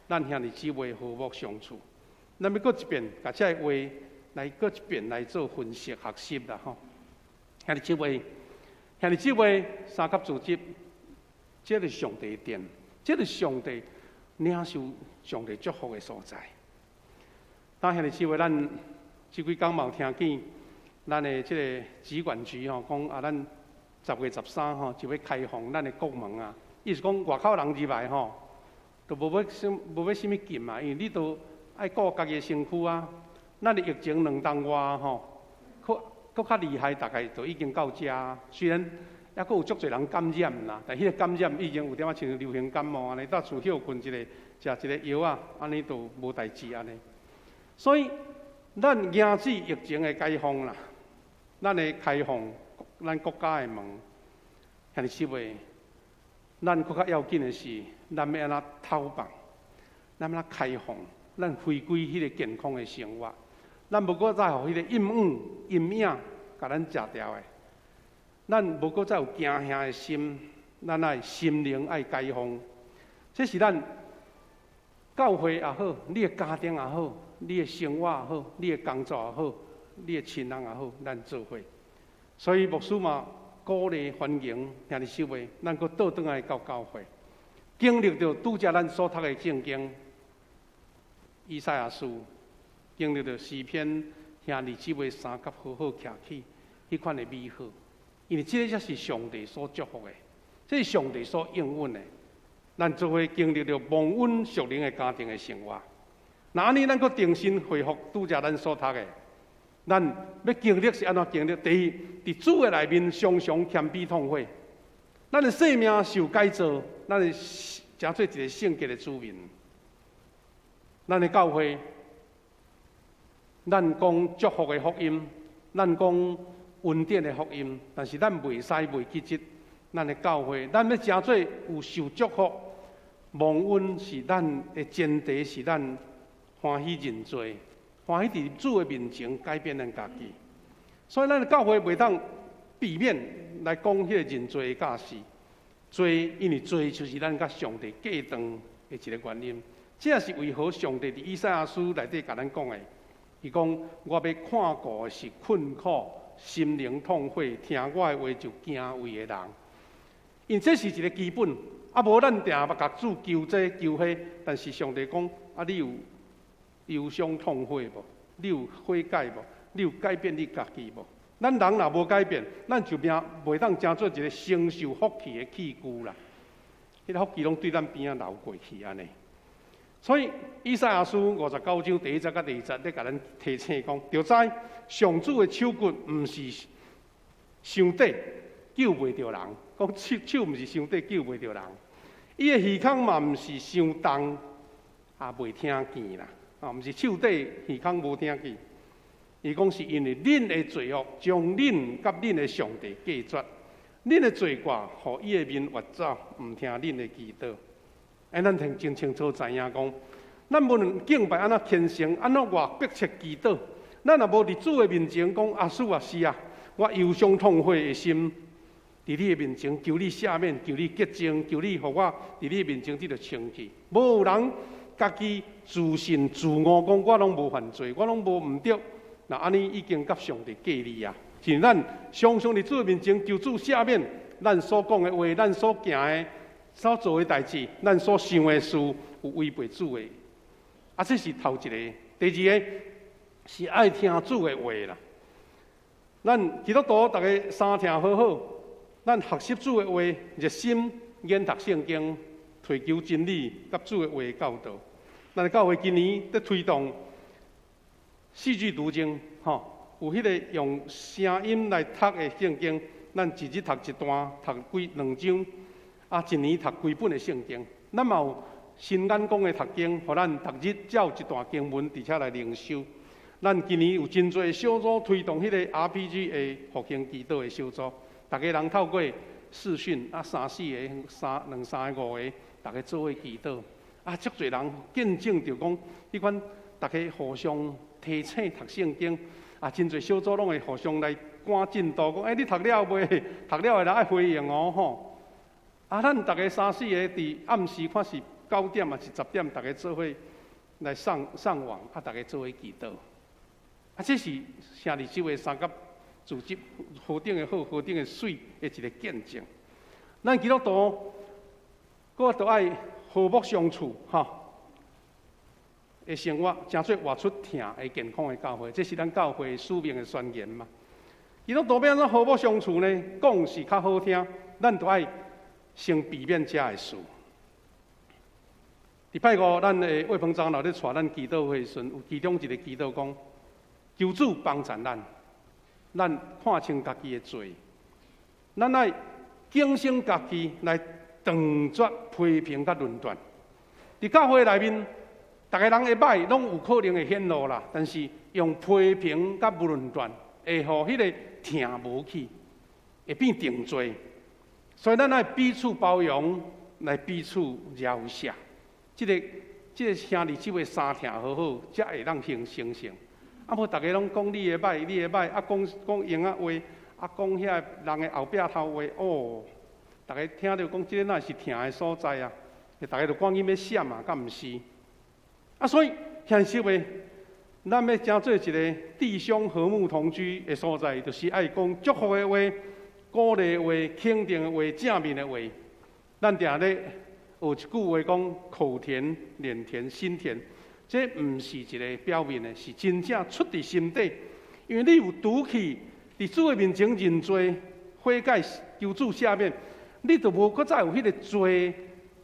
咱兄弟姊妹和睦相处。咱要搁一遍把这话来搁一遍来做分析学习啦吼。兄弟姊妹三甲自执，这是上帝的殿，这是上帝领受上帝祝福的所在。当兄弟姊妹，咱这几天嘛有听见，咱的这个疾管局吼讲咱10月13吼就要开放咱的国门啊。意思讲外口人入来吼，都无要什么禁嘛，因为你都爱顾家己的身躯啊。咱的疫情2冬外吼，搁较厉害，大概就已经到遮。虽然还佫有足侪人感染啦，但迄个感染已经有点仔像流行感冒安尼，到厝休困一个，食一个药啊，安尼就无代志安尼。所以，咱迎接疫情的解封啦，咱的开放咱国家的门，兄弟姊妹，咱更较要紧的是，咱要安怎透放，咱要安怎开放，咱回归迄个健康的生活，咱无搁再互迄个阴影甲咱食掉的，咱无搁再有惊吓的心，咱爱心灵爱解放，这是咱教会也好，你的家庭也好。你的生活也好，你的工作也好，你的亲人也好，咱做伙。所以牧师嘛，鼓励欢迎兄弟姊妹，咱搁倒转来到教会，经历着拄则咱所读的圣经，以赛亚书，经历着诗篇，兄弟姊妹三甲好好徛起，迄款的美好。因为这个才是上帝所祝福的，这是上帝所应允的。咱做伙经历着蒙恩属灵的家庭的生活。那安尼，咱搁重新恢复拄则咱所读的，咱要经历是安怎经历？第一，伫主的内面常常谦卑痛悔，咱的生命受改造，咱会成做一个圣洁的子民。咱的教会，咱讲祝福的福音，咱讲恩典的福音，但是咱袂使袂记咱的教会，咱要真做有受祝福，蒙恩是咱的前提，是咱欢喜认罪，欢喜伫主的面前改变咱家己。所以咱的教会袂当避免来讲迄个认罪的假事。罪，因为罪就是咱甲上帝隔断的一个原因。这也是为何上帝伫以赛亚书内底甲咱讲的，伊讲我要看顾的是困苦、心灵痛悔、听我的话就敬畏的人。因这是一个基本，啊无咱定要甲主求这求迄，但是上帝讲啊，你有忧伤痛悔无？你有悔改无？你有改变你家己无？咱人若无改变，咱就袂当成做一个承受福气的器具啦。迄个福气拢对咱边仔流过去安尼。所以以赛亚书59章第1节甲第2节咧，甲咱提醒讲，就知上主的手骨毋是上帝救袂着人，讲手毋是上帝救袂着人，伊的耳孔嘛毋是伤重，也袂听见啦，毋是手底耳孔无听见。伊讲是因为恁的罪恶将恁甲恁的上帝隔绝，恁的罪过，互伊的面越走，毋听恁的祈祷。咱真清楚知影讲，咱无论敬拜安怎虔诚，安怎偌迫切祈祷，咱若无伫主的面前讲啊主啊是啊，我忧伤痛悔的心，伫你的面前求你赦免，求你洁净，求你互我伫你的面前得到清气。无有人家己自信自我讲我拢无犯罪，我拢无毋对，那安尼已经甲上帝隔离啊。是咱常常伫主的面前求主赦免，咱所讲的话，咱所行的。所做的代志，咱所想的事有违背主的，啊，这是头一个。第二个是爱听主的话啦。咱基督徒大家三听好好，咱学习主的话，热心研读圣经，追求真理，甲主的话教导。咱的教会今年在推动四句读经，有迄个用声音来读的圣经，咱一日读一段，读2章。一年读几本的圣经，咱嘛有新眼光的读经，互咱逐日照一段经文，而且来灵修。咱今年有真侪小组推动迄个 RPG 的复兴祈祷的小组，大家人透过视讯3、4个、2、3个、5个，大家做伙祈祷。足侪人见证着讲，迄款大家互相提醒读圣经。真侪小组拢会互相来赶进度，讲你读了未？读了的人爱回应哦吼。咱大家3、4个伫暗时，看是9点还是10点，大家做伙来上网，大家做伙祈祷。这是城里周的三甲组织何等的好，何等的水的一个见证。咱基督徒，搁都爱和睦相处，的生活真做活出疼的健康的教会，这是咱教会使命的宣言嘛。基督徒要安怎和睦相处呢？讲是较好听，咱都爱。先避免遮的事。礼拜5，咱的卫鹏长老咧带咱祈祷会时，有其中一个祈祷讲：求主帮助咱看清家己的罪，咱爱警醒家己来断绝批评甲论断。伫教会内面，大家人会歹，拢有可能会显露啦，但是用批评甲论断，会互迄个听无去，会变定罪。所以咱爱彼此包容，来彼此饶恕。这个兄弟姊妹三听好好，才会当形成。无大家拢讲你的歹，你的歹，讲用啊话，讲遐人的后壁头话，大家听到讲这个哪是听的所在啊？大家就赶紧要闪啊，敢毋是？所以兄弟姊妹，咱要真做一个弟兄和睦同居的所在，就是爱讲祝福的话。鼓励的话、肯定的话、正面的话，咱定咧有一句话讲：口甜、脸甜、心甜。这毋是一个表面的，是真正出自心底。因为你有拄起伫主的面前认罪、悔改、求主赦免，你就无搁再有迄个罪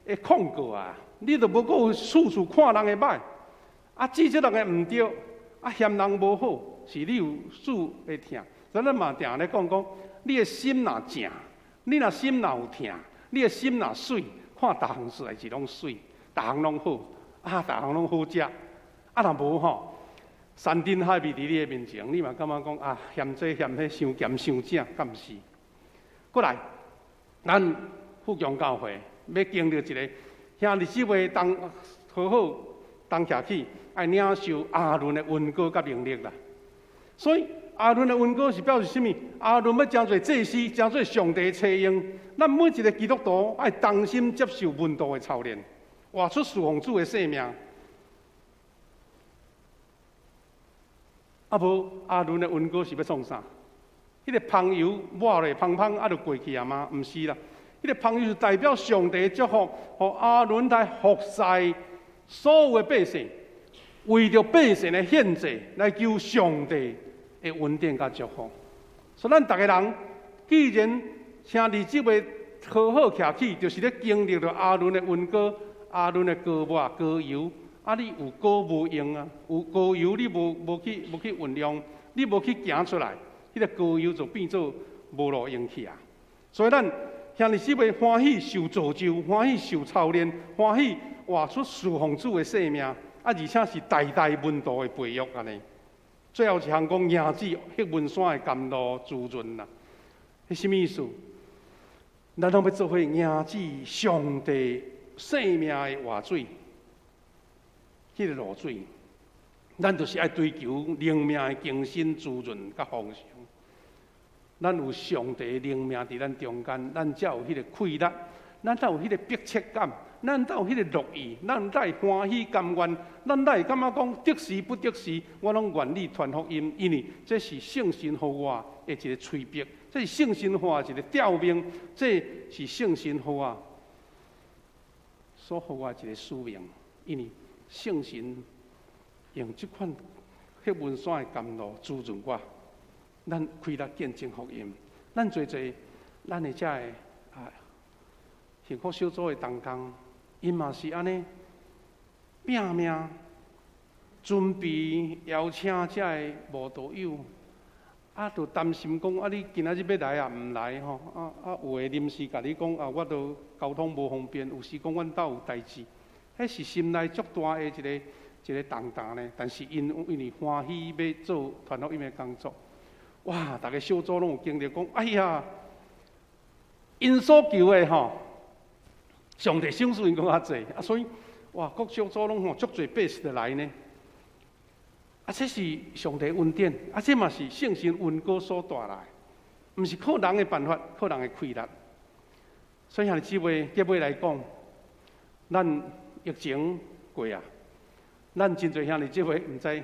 的控告啊！你就无搁有处处看人的歹，指责人的毋对，嫌人无好，是你有主的疼。所以咱嘛定咧讲。你的心若正，你若心若有疼，你的心若水，看逐项事代志拢水，逐项拢好，逐项拢好食。若无吼，山珍海味伫你的面前，你嘛感觉讲嫌这嫌迄，伤咸伤正，敢毋是？过来，咱富强教会要经历一个兄弟姊妹同好好同徛起，爱领受亚伦的恩膏甲能力啦。所以亚伦的恩膏是表示什么？亚伦要真做祭司，真做上帝采用。咱每一个基督徒爱同心接受门徒的操练，活出侍奉主的生命。啊无亚伦的恩膏是要创啥？迄个香油抹落芳芳，啊就过去啊吗？毋是啦，迄个香油是代表上帝的祝福，互亚伦来服侍所有的百姓，为着百姓的献祭来求上帝的恩典甲祝福。所以咱逐个人，既然兄弟姊妹好好徛起，就是咧经历着亚伦的恩膏、亚伦的膏抹、膏油。啊，你有膏无用啊？有膏油你无去运用，你无去行出来，迄个膏油就变做无路用去啊。所以咱兄弟姊妹欢喜受造就，欢喜受操练，欢喜活出侍奉主的生命，啊，而且是代代门徒的培育安尼。最后一项讲赢子迄文山的甘露滋润啦，迄什么意思？咱拢要做伙赢子上帝生命的活水。迄个露水，咱就是爱追求灵命的更新、滋润甲丰盛。咱有上帝的灵命伫咱中间，咱才有迄个快乐，咱才有迄个迫切感，咱才有迄个乐意，咱才会欢喜甘愿，咱才会感觉讲得时不得时，我拢愿意传福音，因为这是圣神互我的一个催逼，这是圣神互我一个调命，这是圣神互我所互我一个使命，因为。圣神用这款迄温山的甘露滋润我，咱开力见证福音，咱做咱的遮的幸福小组的同工，因嘛是安尼拼命准备邀请遮的慕道友，啊，就担心讲啊，你今仔日要来啊，毋来吼，有诶临时甲你讲啊，我都交通无方便，有时讲阮兜有代志。迄是心内足大的一个重担呢，但是因为欢喜要做传福音的工作，哇！大家小组拢有经历讲，哎呀，因所求的吼，上帝赏赐因讲较济啊，所以哇，各小组拢吼足侪百姓来呢，啊，这是上帝恩典，啊，这嘛是圣神恩膏所带来，毋是靠人的办法，靠人的气力，所以兄弟姊妹结尾来讲，咱。疫情过啊，咱真侪兄弟姊妹毋知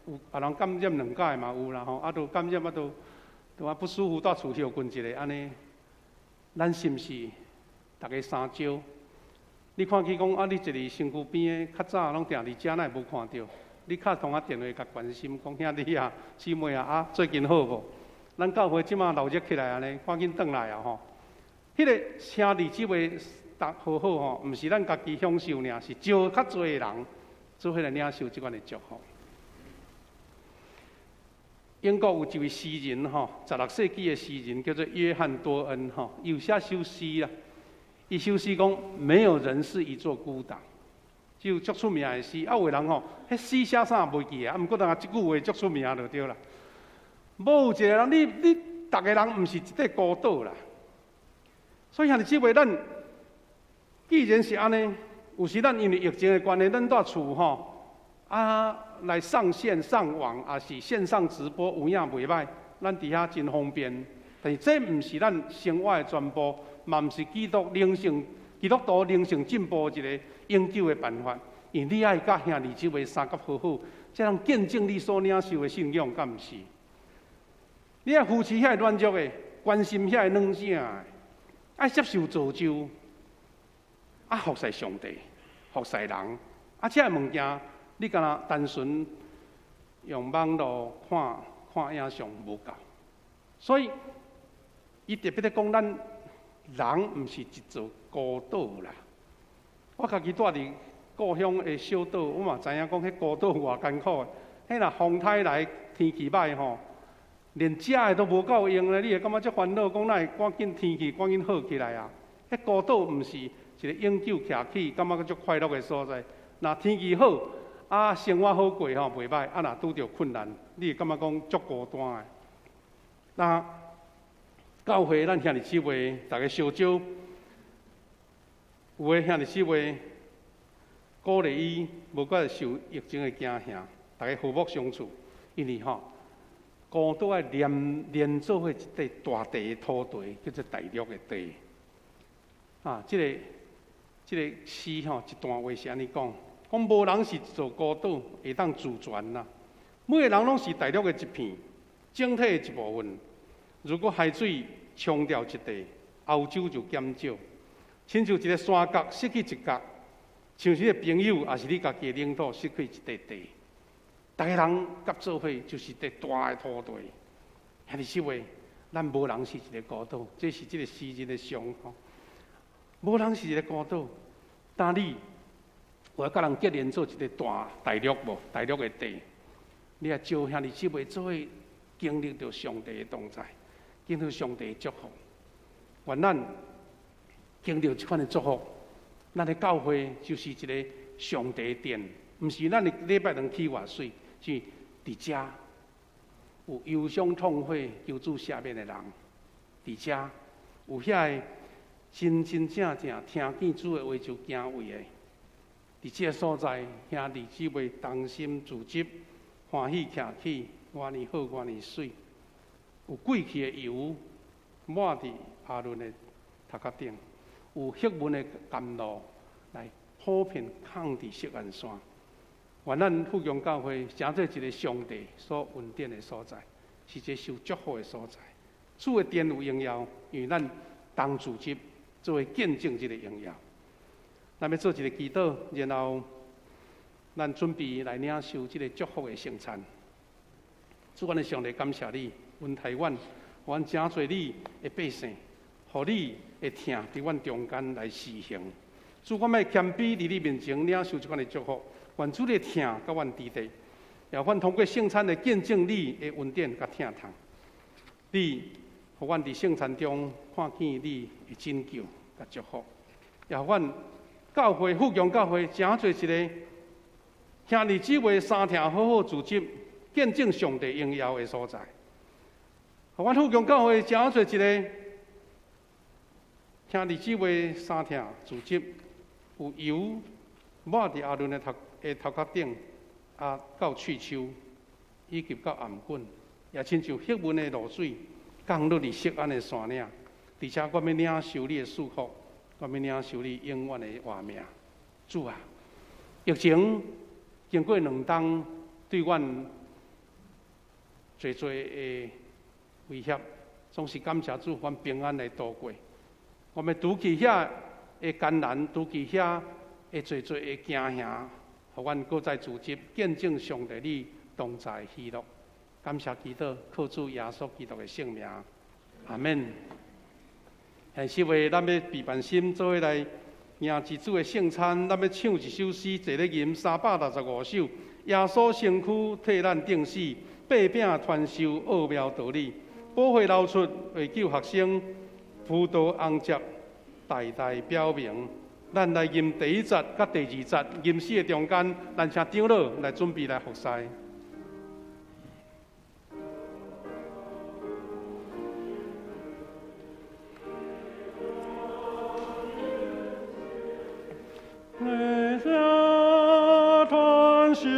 有别人感染2届嘛有啦吼，啊，都感染都不舒服，到厝休困一下安尼，咱是毋是大家相招？你看去讲啊，你一个身躯边的较早拢定伫遮，哪会无看到？你敲通电话甲关心，讲兄弟啊、姊妹啊，最近好无？咱教会即马闹热起来安尼，赶紧转来啊吼！迄个兄弟姊妹。好好吼，毋是咱家己享受尔，是招较侪人做伙来领受即款的祝福。英国有一位诗人吼，16世纪的诗人叫做约翰多恩吼，有写首诗啦。伊首诗讲：没有人是一座孤岛，只有足出名的诗。啊，有人吼，迄诗写啥袂记啊，毋过当即句话足出名就对啦。无一个人，你逐个人毋是一块孤岛啦。所以兄弟姊妹，咱。既然是安尼，有时咱因为疫情的关系，咱在厝吼来上线上网，也是线上直播，有影袂歹，咱伫遐真方便。但是这毋是咱生活的全部，嘛毋是基督徒灵性进步一个永久的办法。因为你爱甲兄弟姊妹三甲好好，才能见证你所领受的信仰，敢毋是？你爱扶持遐软弱的，关心遐软性的，爱接受造就。啊，服侍上帝，服侍人，啊，这物件你敢若单纯用网络看影像无够，所以伊特别咧讲，咱人毋是一座孤岛啦。我家己住伫故乡的小岛，我嘛知影讲，迄孤岛偌艰苦的。迄若风台来，天气歹吼，连食的都无够用咧，你会感觉足烦恼，讲哪会赶紧天气赶紧好起来啊？迄孤岛毋是。一个永久徛起，感觉足快乐的所在。若天气好，啊，生活好过吼，袂歹。啊，若拄着困难，你会感觉讲足孤单的。那教会咱兄弟姊妹大家相招，有的兄弟姊妹鼓励伊，无怪受疫情的惊吓，大家和睦相处，因为孤岛爱连做伙一块大地的土地，叫做大陆的地。这个诗一段话是安尼讲，无人是一座孤岛会当自全啦，每个人拢是大陆的一片，整体的一部分。如果海水冲掉一地，欧洲就减少，亲像一个山角失去一角，像是一个朋友，也是你家己的领土失去一块地。大家人合做伙就是一块大的土地。兄弟姊妹，咱无人是一个孤岛，这是这个诗人的想法。无人是一个孤岛，但你有甲人结连做一个大陆无？大陆的地，你也招兄弟姊妹做伙经历到上帝的同在，经历上帝的祝福。愿咱经历这款的祝福，咱的教会就是一个上帝的殿，毋是咱的礼拜堂去外水。是伫遮有忧伤痛悔求主赦免的人，伫遮有遐个真真正正听见主的话就行为的，伫这个所在，兄弟姊妹同心自执，欢喜徛起，偌尼好偌尼水，有贵气的油抹伫阿伦的头壳顶，有黑文的甘露来普遍抗伫锡安山。愿咱富强教会成做一个上帝所恩典的所在，是一个受祝福的所在。主的殿有荣耀，因为咱同自执作为见证这个荣耀。咱要做一个祈祷，然后咱准备来领受这个祝福的圣餐。主，阮的上帝，感谢你，阮台湾，阮真侪你的百姓，互你的听伫阮中间来施行。主，我们谦卑伫你面前领受这款的祝福。愿主的听甲阮支持，也阮通过圣餐来见证你的恩典甲疼痛。你，互阮伫圣餐中看见你的拯救甲祝福，也阮教会富强教会真做一个兄弟姊妹三听好好自执，见证上帝荣耀的所在。互阮富强教会真做一个兄弟姊妹三听自执，有油抹伫阿伦的头壳顶，到喙鬚，以及到颔棍，也亲像迄文的露水，降落伫锡安的山岭。而且我要领受你的祝福，我要领受你永远的活命。主啊，疫情经过2冬，对阮侪的威胁，总是感谢主，阮平安来度过。我们拄起遐的艰难，拄起遐的侪的惊吓。互阮搁再自执，见证上帝你同在喜乐。感谢祈祷，靠主耶稣基督的圣名，阿门。下是为咱要备办心，做伙来迎祭主的圣餐。咱要唱一首诗，坐咧吟365首。耶稣身躯替咱钉死，八饼传授奥妙道理，宝血流出为救学生，葡萄红汁代代表明。咱来吟第1节甲第2节，吟诗的中间，咱请长老来准备来服侍。传授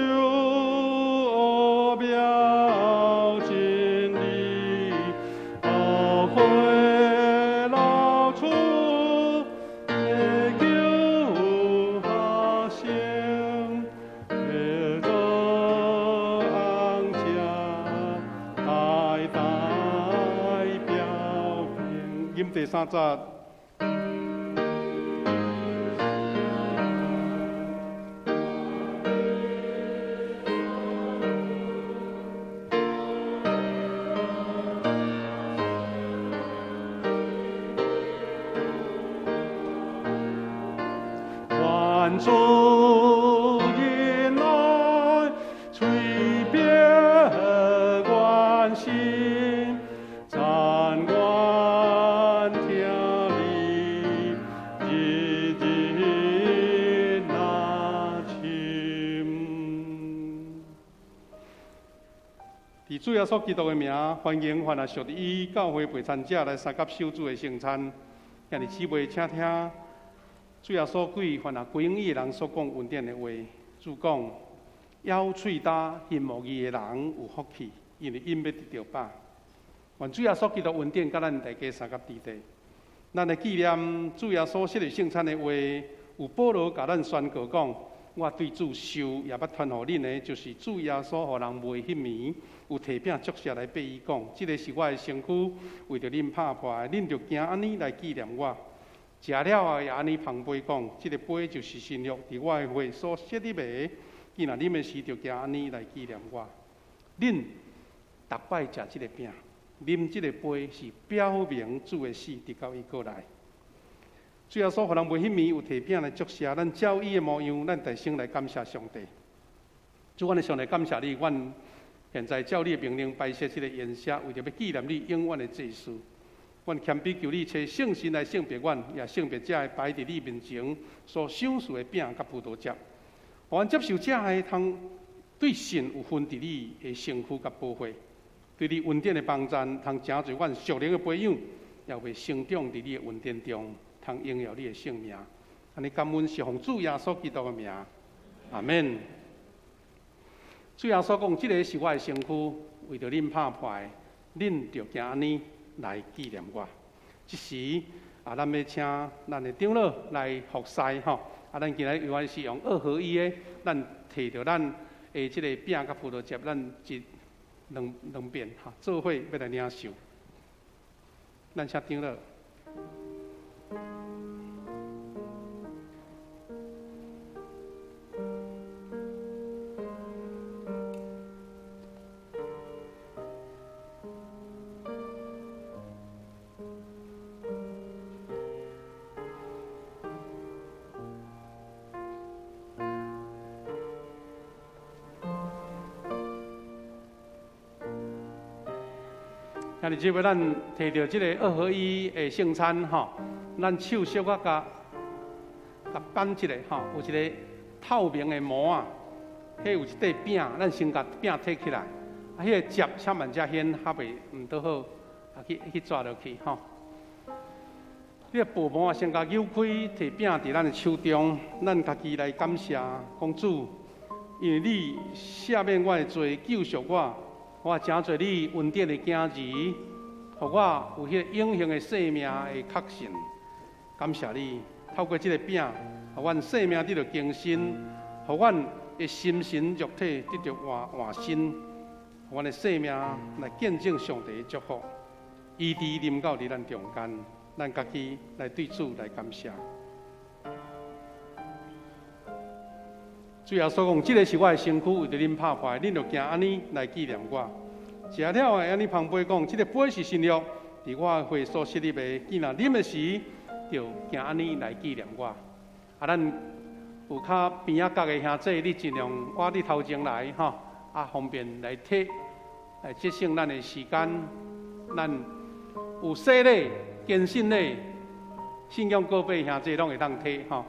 奥妙真理，宝血流出。第3节。万众迎来，吹遍关心，赞观听你日日那情。伫主耶稣基督的名，欢迎凡属于伊教会陪餐者来参加守主的圣餐。今日姊妹，请听主耶稣对凡归应伊的人所讲恩典的话。主讲：咬喙焦、心无义的人有福气，因为因要得到饱。愿主耶稣基督恩典，甲咱大家参加伫地。咱来纪念主耶稣设立圣餐的话，有保罗甲咱宣告讲：我对主受也捌传互恁的，就是主耶稣互人袂迄暝，有提饼祝谢来对伊讲：这个是我的身躯，为着恁拍破的，恁着行安尼来纪念我。食了后也安尼旁杯讲：这个杯就是新约，伫我的会所设立的。既然啉的时，就行安尼来纪念我。恁逐摆食这个饼，啉这个杯，是表明主的死，直到伊过来。主耶稣互人袂迄暝有提饼来祝谢，咱照伊的模样，咱大声来感谢上帝。主，阮的上帝感谢你，阮现在照你的命令摆设这个筵席，为着要纪念你永远的祭祀。阮谦卑求你，找圣神来圣别阮，也圣别这摆伫你面前所享受的饼甲葡萄汁。互阮接受这个通对神有分伫你的身躯甲保护，对你恩典的帮助，通成就阮属灵的培养，也会成长伫你的恩典中，通荣耀你的圣名。安尼感恩是奉主耶稣基督的名，阿门。主耶稣讲：这个是我的身躯，为着恁拍破的，恁着行安尼来纪念我。这时咱要请咱的长老来服侍吼。咱今日原来是用2合1的，咱摕着咱的这个饼甲葡萄汁，咱一两遍哈，做伙要来领受。咱请长老。今日即位咱摕到即个2合1的圣餐吼，咱手小可甲扳一下吼，有一个透明的膜啊，迄有一块饼，咱先甲饼摕起来，啊，迄个汁请慢只显还袂唔倒好，啊去抓落去吼。这个薄膜啊，先甲扭开，摕饼伫咱的手中，咱家己来感谢公主，因为你赦免我的罪，救赎我。我真做你恩典的囝儿，互我有迄个永恒的生命的确信。感谢你，透过这个饼，互阮生命得到更新，互阮的心神肉体得到换新，互阮的生命来见证上帝的祝福，医治临到伫咱中间，咱家己来对主来感谢。主耶稣讲：这个是我的身躯，为着恁拍破，恁着行安尼来纪念我。食了后，安尼旁杯讲：这个杯是新约，伫我的会所设立的。既然啉的时，就行安尼来纪念我。啊，咱有较边仔角的兄弟，你尽量我伫头前来吼，啊，方便来摕，来节省咱的时间。咱有洗礼、坚信礼、信仰告白兄弟，拢会当摕吼。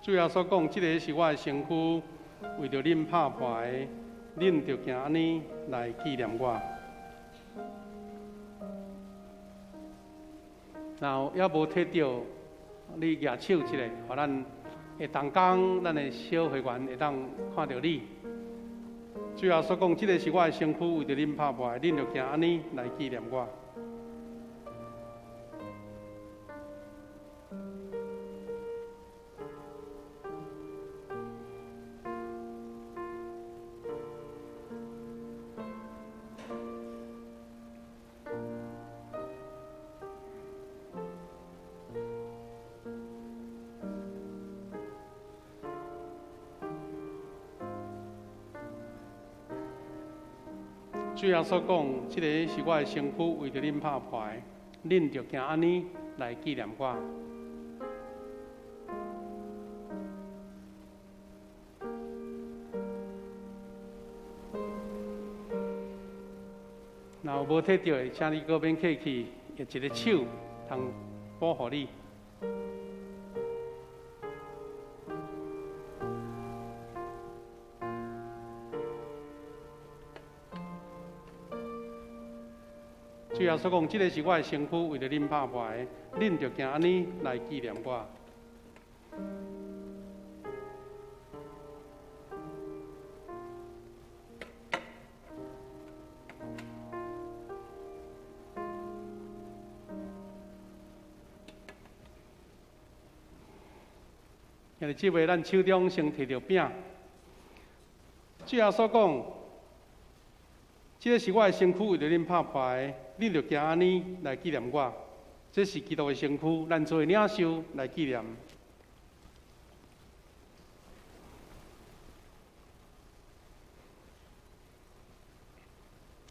主耶稣讲：这个是我的身躯，为着恁拍破的，恁着行安尼来纪念我。然后也无摕到，你举手一下，互咱会同工，咱的小会员会当看到你。主耶稣讲：这个是我的身躯，为着恁拍破的，恁着行安尼来纪念我。主耶稣讲：这个是我的身躯，为着恁拍破的，恁着行安尼来纪念我。然后若无摕到的，请你搁免客气，用一个手通保护你。主耶稣讲，这个是我的身躯，为了恁拍破的，恁就行安尼来纪念我。今日即位，咱手中先摕着饼。主耶稣讲，这个是我的身躯，为了恁拍破的。你着行安尼来纪念我，这是基督的身躯，咱做领袖来纪念。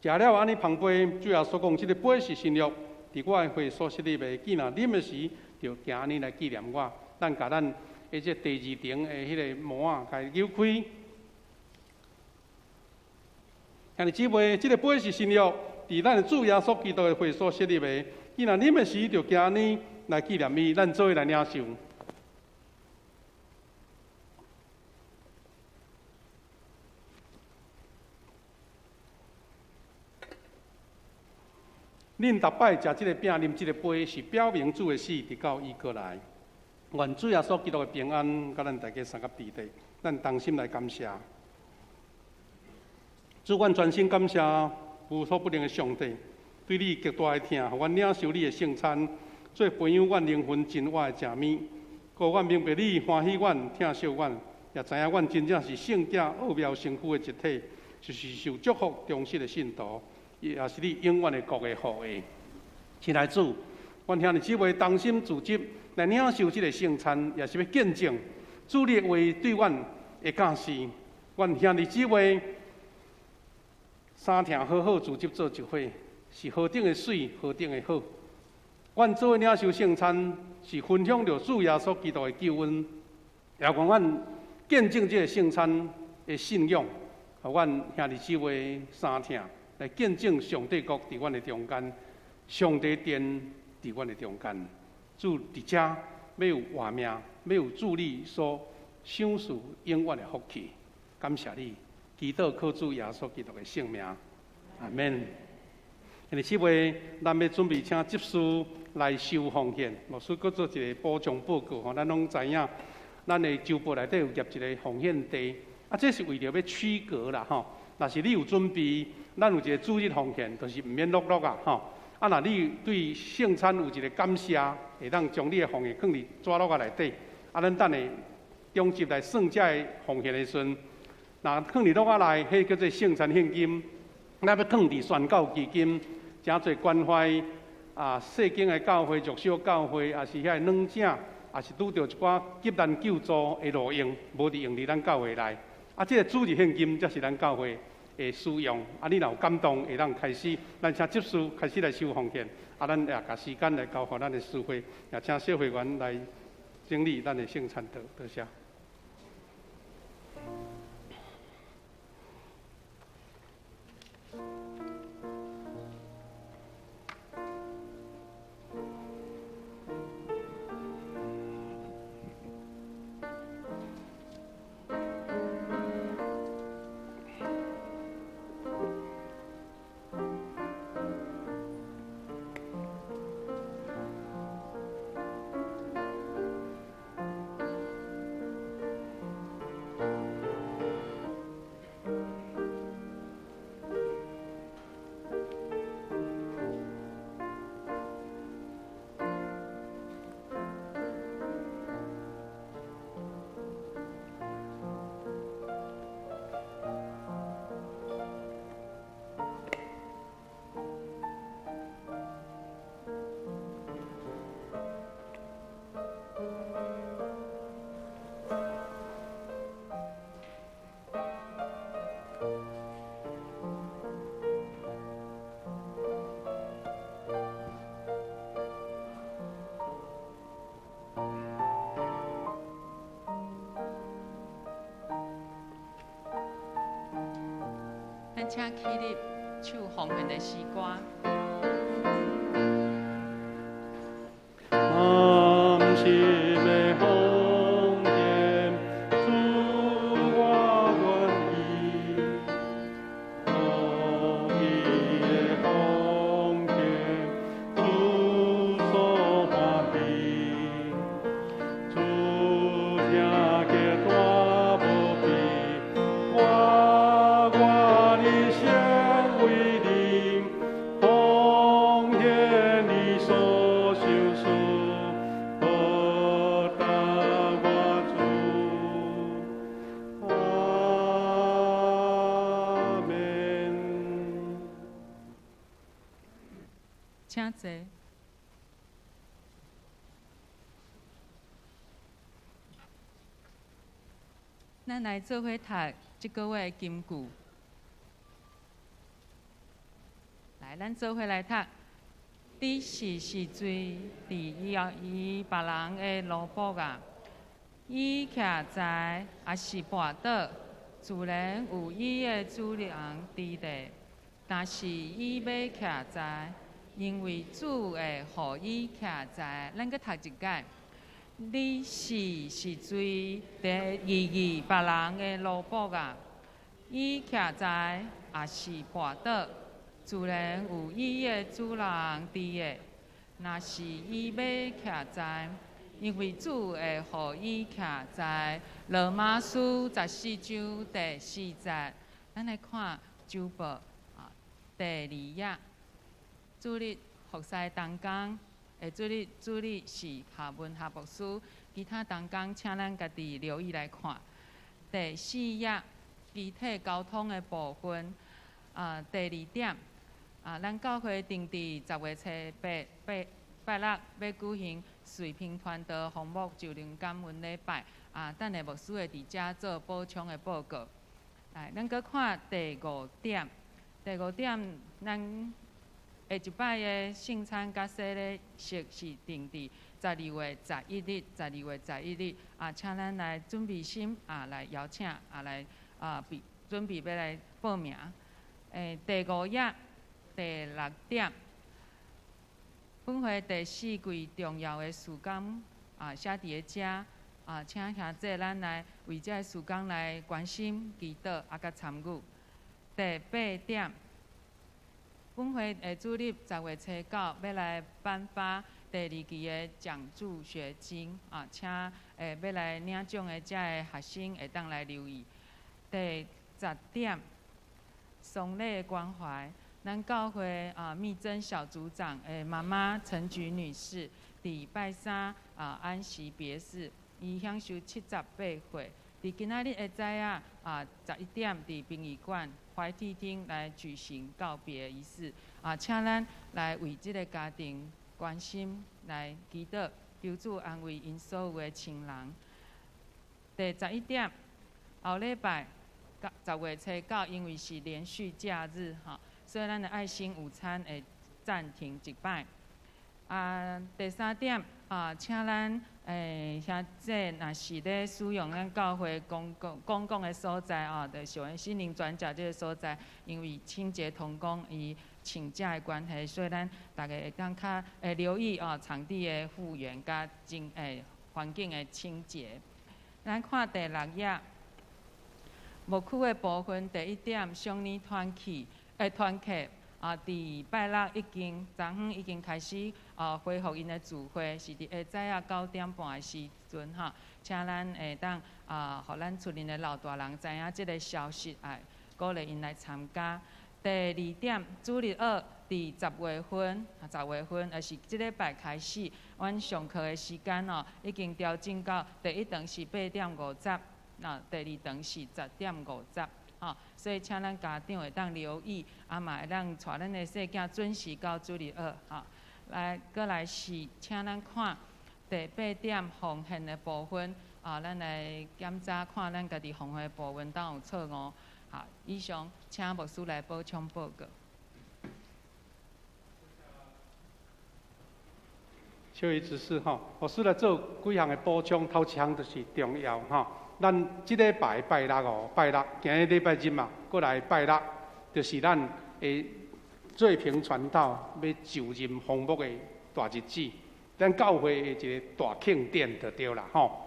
食了安尼旁杯，主要所讲，这个杯是新约，伫我的会所设立的，既然啉的时，着行安尼来纪念我。咱甲咱的这第二层的迄个膜啊，甲伊扭开。兄弟姊妹，这个杯是新约。伫咱的主耶稣基督的会所设立的，既然恁们时就行安尼来纪念伊，咱做伙来领受。恁逐摆食这个饼、啉这个杯，是表明主的死直到伊过来。愿主耶稣基督的平安，甲咱大家三个伫地，咱同心来感谢。主，阮全心感谢。无所不能的上帝，对你极大的疼，互阮领受你的圣餐，做培养阮灵魂真活的食物，故阮明白你欢喜阮、疼惜阮，也知影阮真正是圣者奥妙身躯的一体，就是受祝福忠实的信徒，也是你永远的国的后裔。亲爱的主，阮兄弟姊妹同心自执来领受这个圣餐，也是要见证主你的话对阮的教示。阮兄弟姊妹。三听好好自执做一伙，是何等的水，何等的好。阮做领受圣餐，是分享着主耶稣基督的救恩，也愿阮见证这个圣餐的信仰，互阮兄弟姊妹三听来见证上帝国伫阮的中间，上帝殿伫阮的中间。主伫遮要有活命，要有主你所享受永远的福气。感谢你。祈祷靠主耶稣基督的圣名，阿免。兄弟姊妹，咱要准备请执事来收奉献。牧师搁做一个补充报告吼，咱拢知影，咱的周报内底有夹一个奉献地，啊，这是为了要取格啦吼。若是你有准备，咱有一个主日奉献，就是毋免落落啊吼。啊，若你对圣餐有一个感谢，会当将你的奉献放伫纸落啊内底，啊，咱等下中集来算这个奉献的时阵。那放伫落啊内，迄叫做圣餐献金。咱要放伫宣教基金，诚侪关怀啊，世经的教会、弱小教会，也是遐软井，也是拄着一寡急难救助的路用，无伫用伫咱教会内。啊，这个主日献金才是咱教会的使用。啊，你若有感动，会当开始，咱请执事开始来收奉献。啊，咱也甲时间来交互咱的师会，也请小会员来整理咱的圣餐桌，多谢。请起立，首奉献的诗歌。满心的奉献，主我愿意，你的奉献，主所欢喜，主听个大无比，我的心为你奉献你所受事。请坐。咱来做伙读这个月的金句。来，咱做伙来读。你是水，伊别人的萝卜啊！伊徛在也是跋倒，自然有伊的主人伫地。但是伊要徛在，因为主会互伊徛在。咱搁读一解。你是水，伊别人的萝卜啊！伊徛在也是跋倒。自然有伊的主人伫的，若是伊要徛在，因为主会互伊徛在。罗马书14章第4节，咱来看周报第2页。主日服侍同工的主日是下文下牧师，其他同工请咱家己留意来看。第4页集体交通的部分，第2点。咱教会定伫10月初拜六要举行水平传道红木就灵感恩礼拜。等下牧师会伫遮做补充的报告。来，咱搁看第5点。第5点，咱下一摆的圣餐甲洗礼式是定伫12月11日。请咱来准备心，来邀请，来准备要来报名。第5页。第6点，本会第4季重要的事工写伫个遮请兄弟咱来为这个事工来关心、祈祷甲参与。第8点，本会主日10月初9要来颁发第2期的奖助学金请要来领奖的这个学生会当来留意。第10点，丧礼的关怀。咱教会密珍小组长妈妈陈菊女士，伫拜三安息别逝，伊享受78岁。伫今仔日的早11点，伫殡仪馆怀体厅来举行告别仪式。请咱来为这个家庭关心，来祈祷，求主安慰因所有的亲人。第11点，后礼拜10月初9，因为是连续假日所以咱的爱心午餐会暂停一摆。第3点请咱兄弟若是咧使用咱教会公共的所在就像心灵转角这个所在，因为清洁同工伊请假的关系，所以咱大家会当较留意场地的复原甲环境的清洁。咱看第6页，牧区的部分第1点，上年团契。团契伫拜六昨昏已经开始恢复因的聚会，是伫下早9点半的时阵请咱会当互咱厝里的老大人知影这个消息，鼓励因来参加。第2点，主日2伫10月份，是即礼拜开始，阮上课的时间已经调整到第1堂是8点50，第2堂是10点50。所以请咱家长会当留意，嘛会当带咱的细囝准时到主日2。搁来是请咱看第8点奉献的部分，咱来检查看咱家己奉献的部分当有错误。以上请牧师来补充报告。小姨指示牧师来做几项的补充，头一项就是重要咱即礼拜拜六，今日礼拜日嘛，过来拜六，就是咱会做平传道要就任封牧的大日子，咱教会的一个大庆典就对啦吼。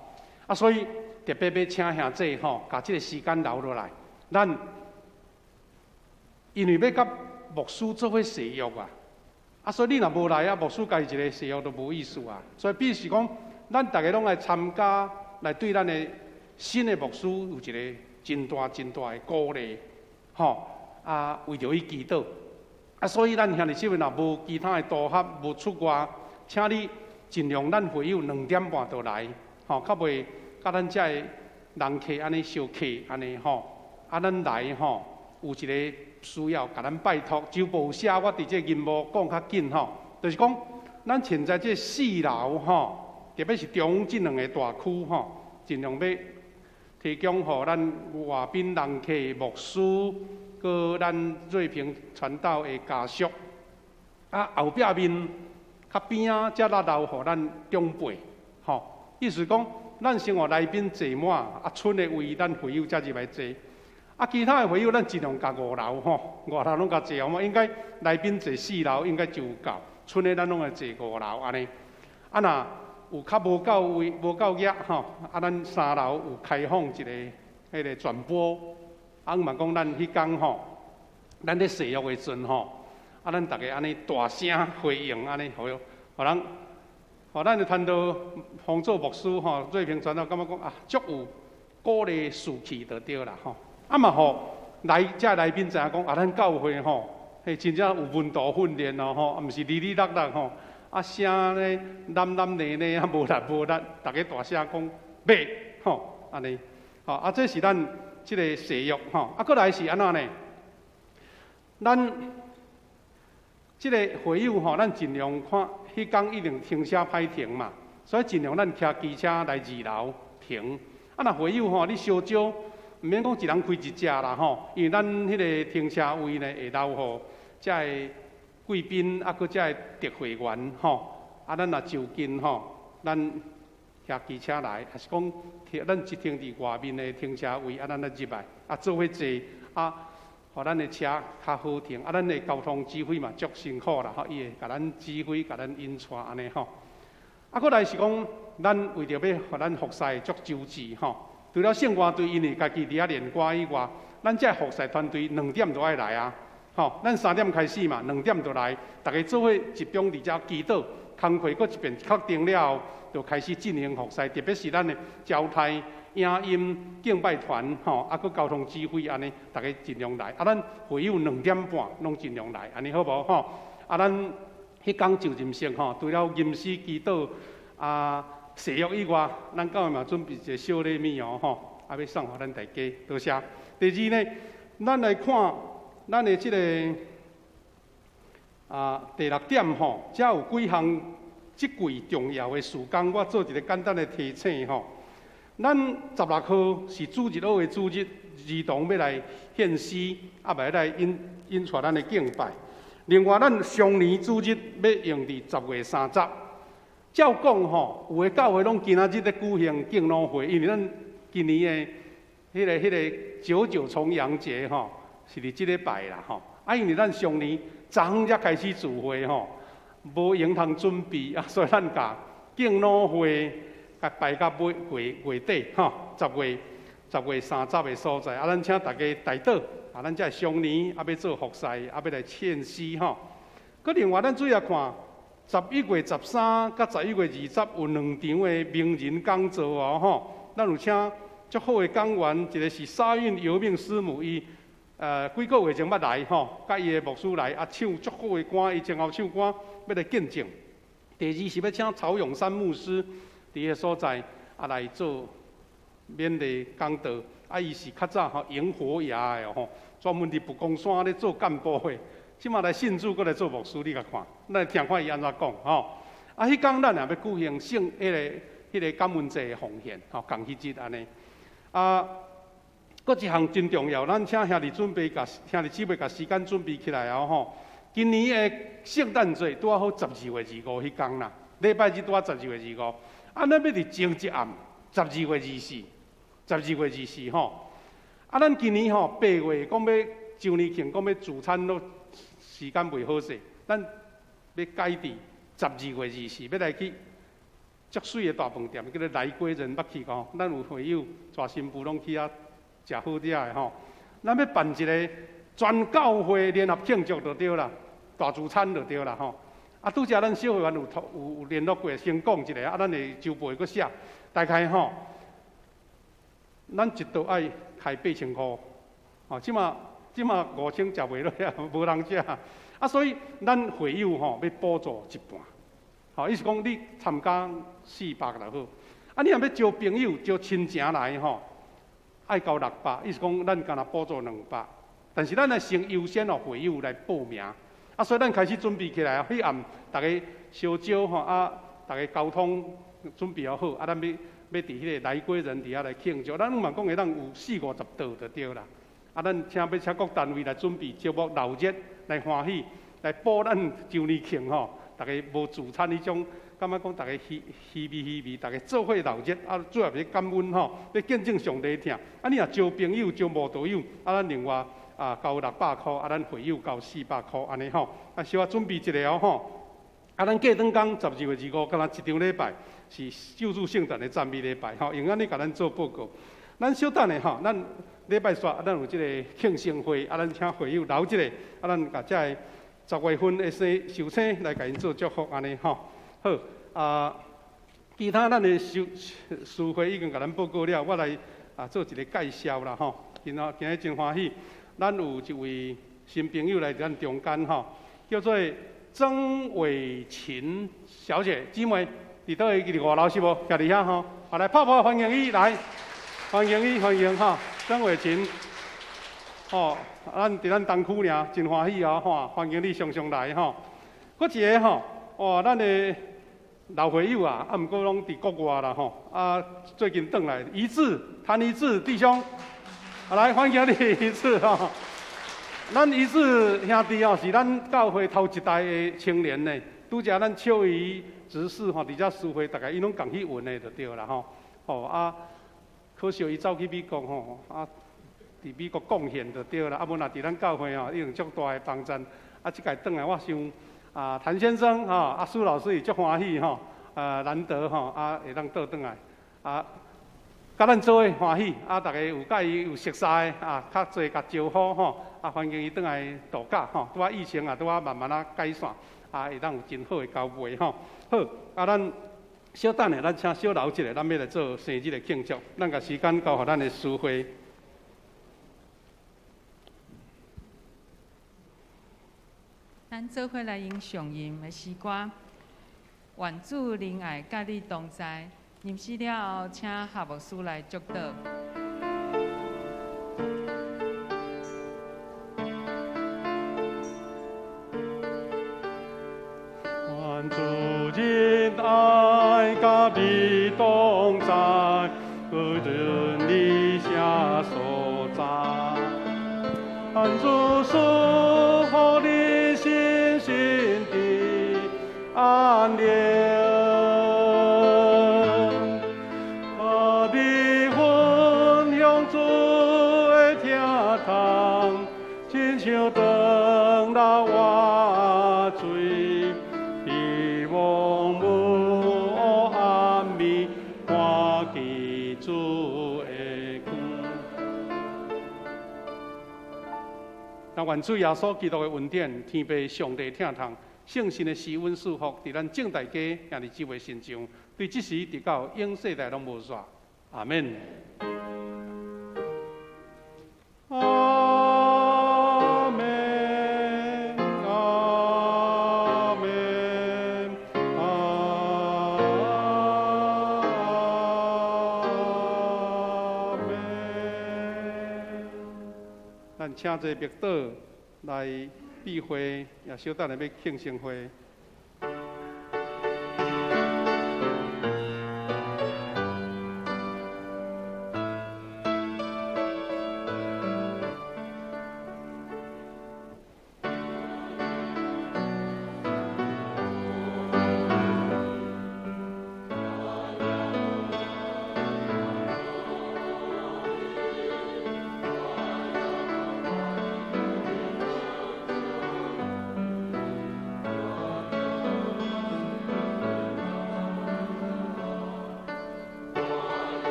啊，所以特别要请兄弟吼，把这个时间留落来，咱因为要甲牧师做伙誓约啊，所以你若无来啊，牧师家己一个誓约都无意思啊。所以必须讲，咱大家拢来参加，来对咱的新的牧师有一个真大的鼓励，吼啊，为着伊祈祷啊，所以咱兄弟姊妹若无其他的组合，无出外，请你尽量咱会友2点半就来，吼，较袂甲咱遮的人客安尼相客安尼吼，啊，咱来吼有一个需要，甲咱拜托，就无写我伫这任务讲较紧吼，就是讲咱现在这4楼吼，特别是中这2个大区吼，尽量要提供互咱外宾人客、牧师，佮咱瑞平传道的家属，啊后壁面较边啊，才拉留互咱长辈吼，意思讲。咱生活来宾坐满，啊，剩的位咱会友才入来坐。啊，其他的会友咱尽量甲5楼吼，5楼拢甲坐好嘛，应该来宾坐4楼应该就有够，剩的咱拢会坐5楼安尼。啊，若有较无够位、无够额吼，啊，咱3楼有开放一个迄个转播，啊，嘛讲咱迄天吼，咱咧誓约的阵吼，啊，咱大家安尼大声回应安尼，互人。吼，咱就谈到方做牧师吼，瑞平传道感觉讲啊，足有鼓励士气就对啦吼。啊嘛吼，遮来宾知影讲啊，咱教会吼，嘿真正有温度训练咯吼，啊毋是哩哩啦啦吼，啊声咧黏黏腻腻啊无力，大家大声讲买吼，安尼吼啊，这是咱即个誓约吼。啊，过来是安怎呢？咱即个会友吼，咱尽量看。迄天一定停车歹停嘛，所以尽量咱骑机车来2楼停。啊，若会友吼，你烧少，毋免讲一人开一只啦吼，因为咱迄个停车位呢会留互遮个贵宾，啊，佮遮个特会员吼。啊，咱若就近吼，咱骑机车来，还是讲咱一停伫外面的停车位，啊，咱来入来，啊，做伙坐啊。互咱的车较好停，啊，咱的交通指挥嘛足辛苦啦，吼，伊会甲咱指挥、甲咱引带安尼吼。啊，过来是讲，咱为着要互咱服侍足周至吼。除了圣歌队因为家己伫遐练歌以外，咱这服侍团队2点就爱来啊，吼，咱3点开始嘛，2点就来，大家做伙集中伫遮祈祷，工课搁一遍确定了后，就开始进行服侍，特别是咱的交替。影音敬拜团吼，啊，佮交通指挥安尼，大家尽量来。啊，咱会友2点半拢尽量来，安尼好无吼？啊，咱迄天就任性吼，除了吟诗祈祷啊、誓约以外，咱教会嘛准备一个小礼物哦吼，啊，要送互咱大家，多谢。第二呢，咱来看咱的即个第6点吼，遮有几项即季重要的事工，我做一个简单的提醒吼。咱16号是主日学的主日，儿童要来献诗，啊，要来引带咱的敬拜。另外，咱上年主日要用伫10月30。照讲吼，有的教会拢今仔日咧举行敬老会，因为咱今年的迄个99重阳节吼，是伫即礼拜啦吼。啊，因为咱上年昨昏才开始聚会吼，无用通准备啊，所以咱甲敬老会。摆到月底吼，10月30的所在，啊，咱请大家带倒，啊，咱这上年啊要做服侍，啊要来献诗吼。佮另外，咱主要看11月13甲11月20有2场的名人讲座哦吼。咱有请足好的讲员，一个是沙韵游命师母，伊几个月前捌来吼，甲伊的牧师来啊唱足好的歌，伊前后唱歌要来见证。第二是要请曹永山牧师。伫个所在啊来做勉励讲道，啊伊是较早吼营火衙的吼，专门伫蒲公山咧做干部的，即马来信主，搁来做牧师，你甲看，咱来听看伊安怎讲吼。啊，迄天咱也要举行迄个感恩节的奉献，吼，共迄日安尼。啊，搁一项真重要，咱请兄弟准备甲兄弟姊妹甲时间准备起来后吼。今年的圣诞节拄好12月25迄天啦，礼拜日拄好12月25。啊，咱要伫前一暗12月24吼。啊，咱今年吼8月讲要周年庆，讲要自产咯，时间袂好势，咱要改伫12月24要来去足水的大饭店，叫做来归人捌去吼。咱有会友带新妇拢去遐食好食的吼。咱要办一个全教会联合庆祝就对啦，大聚餐就对啦吼。啊，拄则咱小会员有联络过，先讲一下，啊，咱会周备佫写，大概吼，咱一道爱开8,000块，吼，即马5,000食袂落啊，无人食，啊，所以咱会友吼要补助一半，吼，意思讲你参加400就好，啊，你若要招朋友、招亲情来吼，爱交600，意思讲咱干那补助200，但是咱来先优先哦会友来报名。啊，所以咱开始准备起来啊！迄暗大家烧酒吼，啊，大家交通准备好，啊，咱要伫迄个来归人伫遐来庆祝。咱嘛讲会当有40-50桌就对啦。啊，咱请各单位来准备节目闹热，来欢喜，来报咱周年庆吼。大家无自餐迄种，感觉讲大家稀微，大家做伙闹热，啊，主要是感恩吼，要见证上帝听。啊，你若交朋友、交无道友，啊，咱另外。交600块，啊，咱会友交400块，安尼吼，啊，小可准备一下哦吼，啊，咱过转工12月25，敢若一场礼拜是救助圣诞的赞美礼拜，吼，用安尼甲咱做报告。咱小等下吼，咱礼拜煞，咱有即个庆生会，啊，咱请会友留一个，啊，咱甲遮个10月份的寿星来甲因做祝福，安尼吼。好，啊，其他咱的事会已经甲咱报告了，我来做一个介绍啦吼。今日真欢喜。咱有一位新朋友来咱中间吼，叫做曾伟琴小姐，姊妹，伫倒位伫5楼是无？徛伫遐吼，好来泡泡欢迎伊来，欢迎吼，曾伟琴，吼，咱伫咱东区尔，真欢喜哦吼，欢迎你常常来吼。搁一个吼，哇，咱的老会友啊，啊，毋过拢伫国外啦吼，啊，最近转来，谭一致弟兄。好，来欢迎你一次吼。咱一次兄弟哦，是咱教会头一代的青年呢。拄则咱秋怡执事吼，伫遮书会，大概伊拢共去运的就对啦吼。吼啊，可惜伊走去美国吼，啊，伫美国贡献就对啦。啊，无若伫咱教会吼，已经足大的帮衬。啊，即届转来，我想啊，谭先生吼，啊苏老师也足欢喜吼，难得吼，啊会当倒转来，啊。甲咱做伙欢喜，啊，大家有甲伊有熟悉的，啊，较侪甲招呼吼，啊，欢迎伊转来度假吼，拄啊疫情啊，拄啊慢慢啊改善，啊，会当有真好的交配吼。好，啊，咱小等下，咱请小留一下，咱要来做生日的庆祝，咱甲时间交互咱的师会。咱做伙来吟上吟的诗歌，愿主仁爱甲你同在。吟诗了后，请夏牧师来祝祷。愿主仁爱甲你同在，无论你啥所在，愿主赐予你心心的安宁。像长老我水，希望无暗暝，看见主的光。但愿主耶稣基督的恩典，天父上帝听从，圣神的施恩赐福，伫咱正大家也伫这位身上，对即时直到永世代拢无煞。阿门。咱请这密道来闭会，也小等下要庆生会。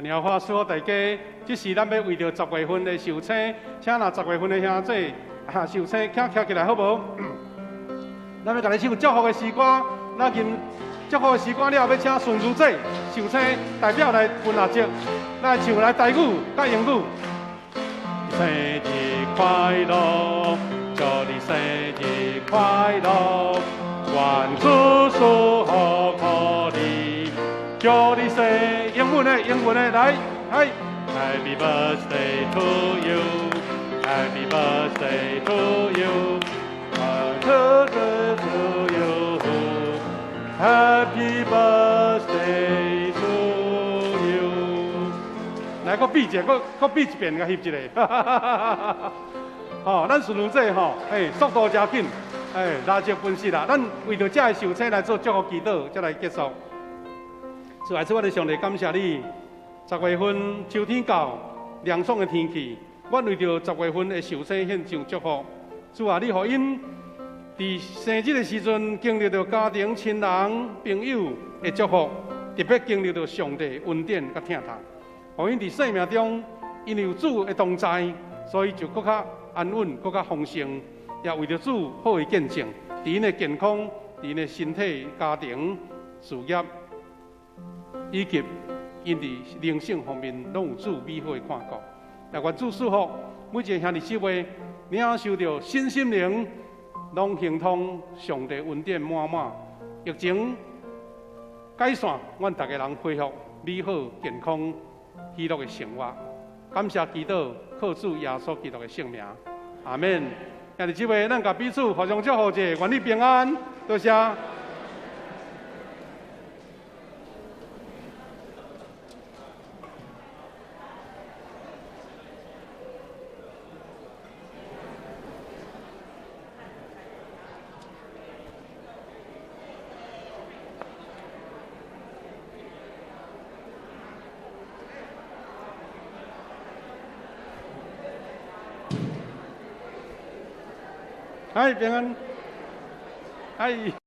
鸟花说大家，这是咱要为着10月份的寿星，请拿10月份的兄弟寿星站起来好无？咱要甲你唱祝福的诗歌，咱今祝福的诗歌了，要请顺如姐寿星代表来分下节，来唱来台语甲英语。生日快乐，祝你生日快乐，愿祝福福你，祝你生英文的来，嗨 ，Happy birthday to you，Happy birthday to you，Happy birthday to you，Happy birthday to you。来，搁比一下，搁比一遍，甲翕一个。吼，咱顺如这吼，速度真紧，拉节分析啦。咱为着这个寿星来做祝福祈祷，再来结束。主爱主，我哋上帝感谢你，10月份秋天到，凉爽的天气，我为着10月份的寿星献上祝福。主啊，你互因伫生日的时阵经历到家庭、亲人、朋友的祝福，特别经历到上帝恩典甲疼痛。互因伫生命中，因为有主的同在，所以就更较安稳、更较丰盛，也为着主好的见证，伫因的健康、伫因的身体、家庭、事业，以及因伫灵性方面，拢有主美好的看顾。也愿主祝福每一个兄弟姊妹，领受到新心灵，拢行通上帝恩典满满，疫情改善，阮大家人恢复美好、健康、喜乐的生活。感谢祈祷，靠主耶稣基督的圣名，阿门。兄弟姊妹，咱甲彼此互相祝福者，愿你平安，多谢。嗨，平安，嗨。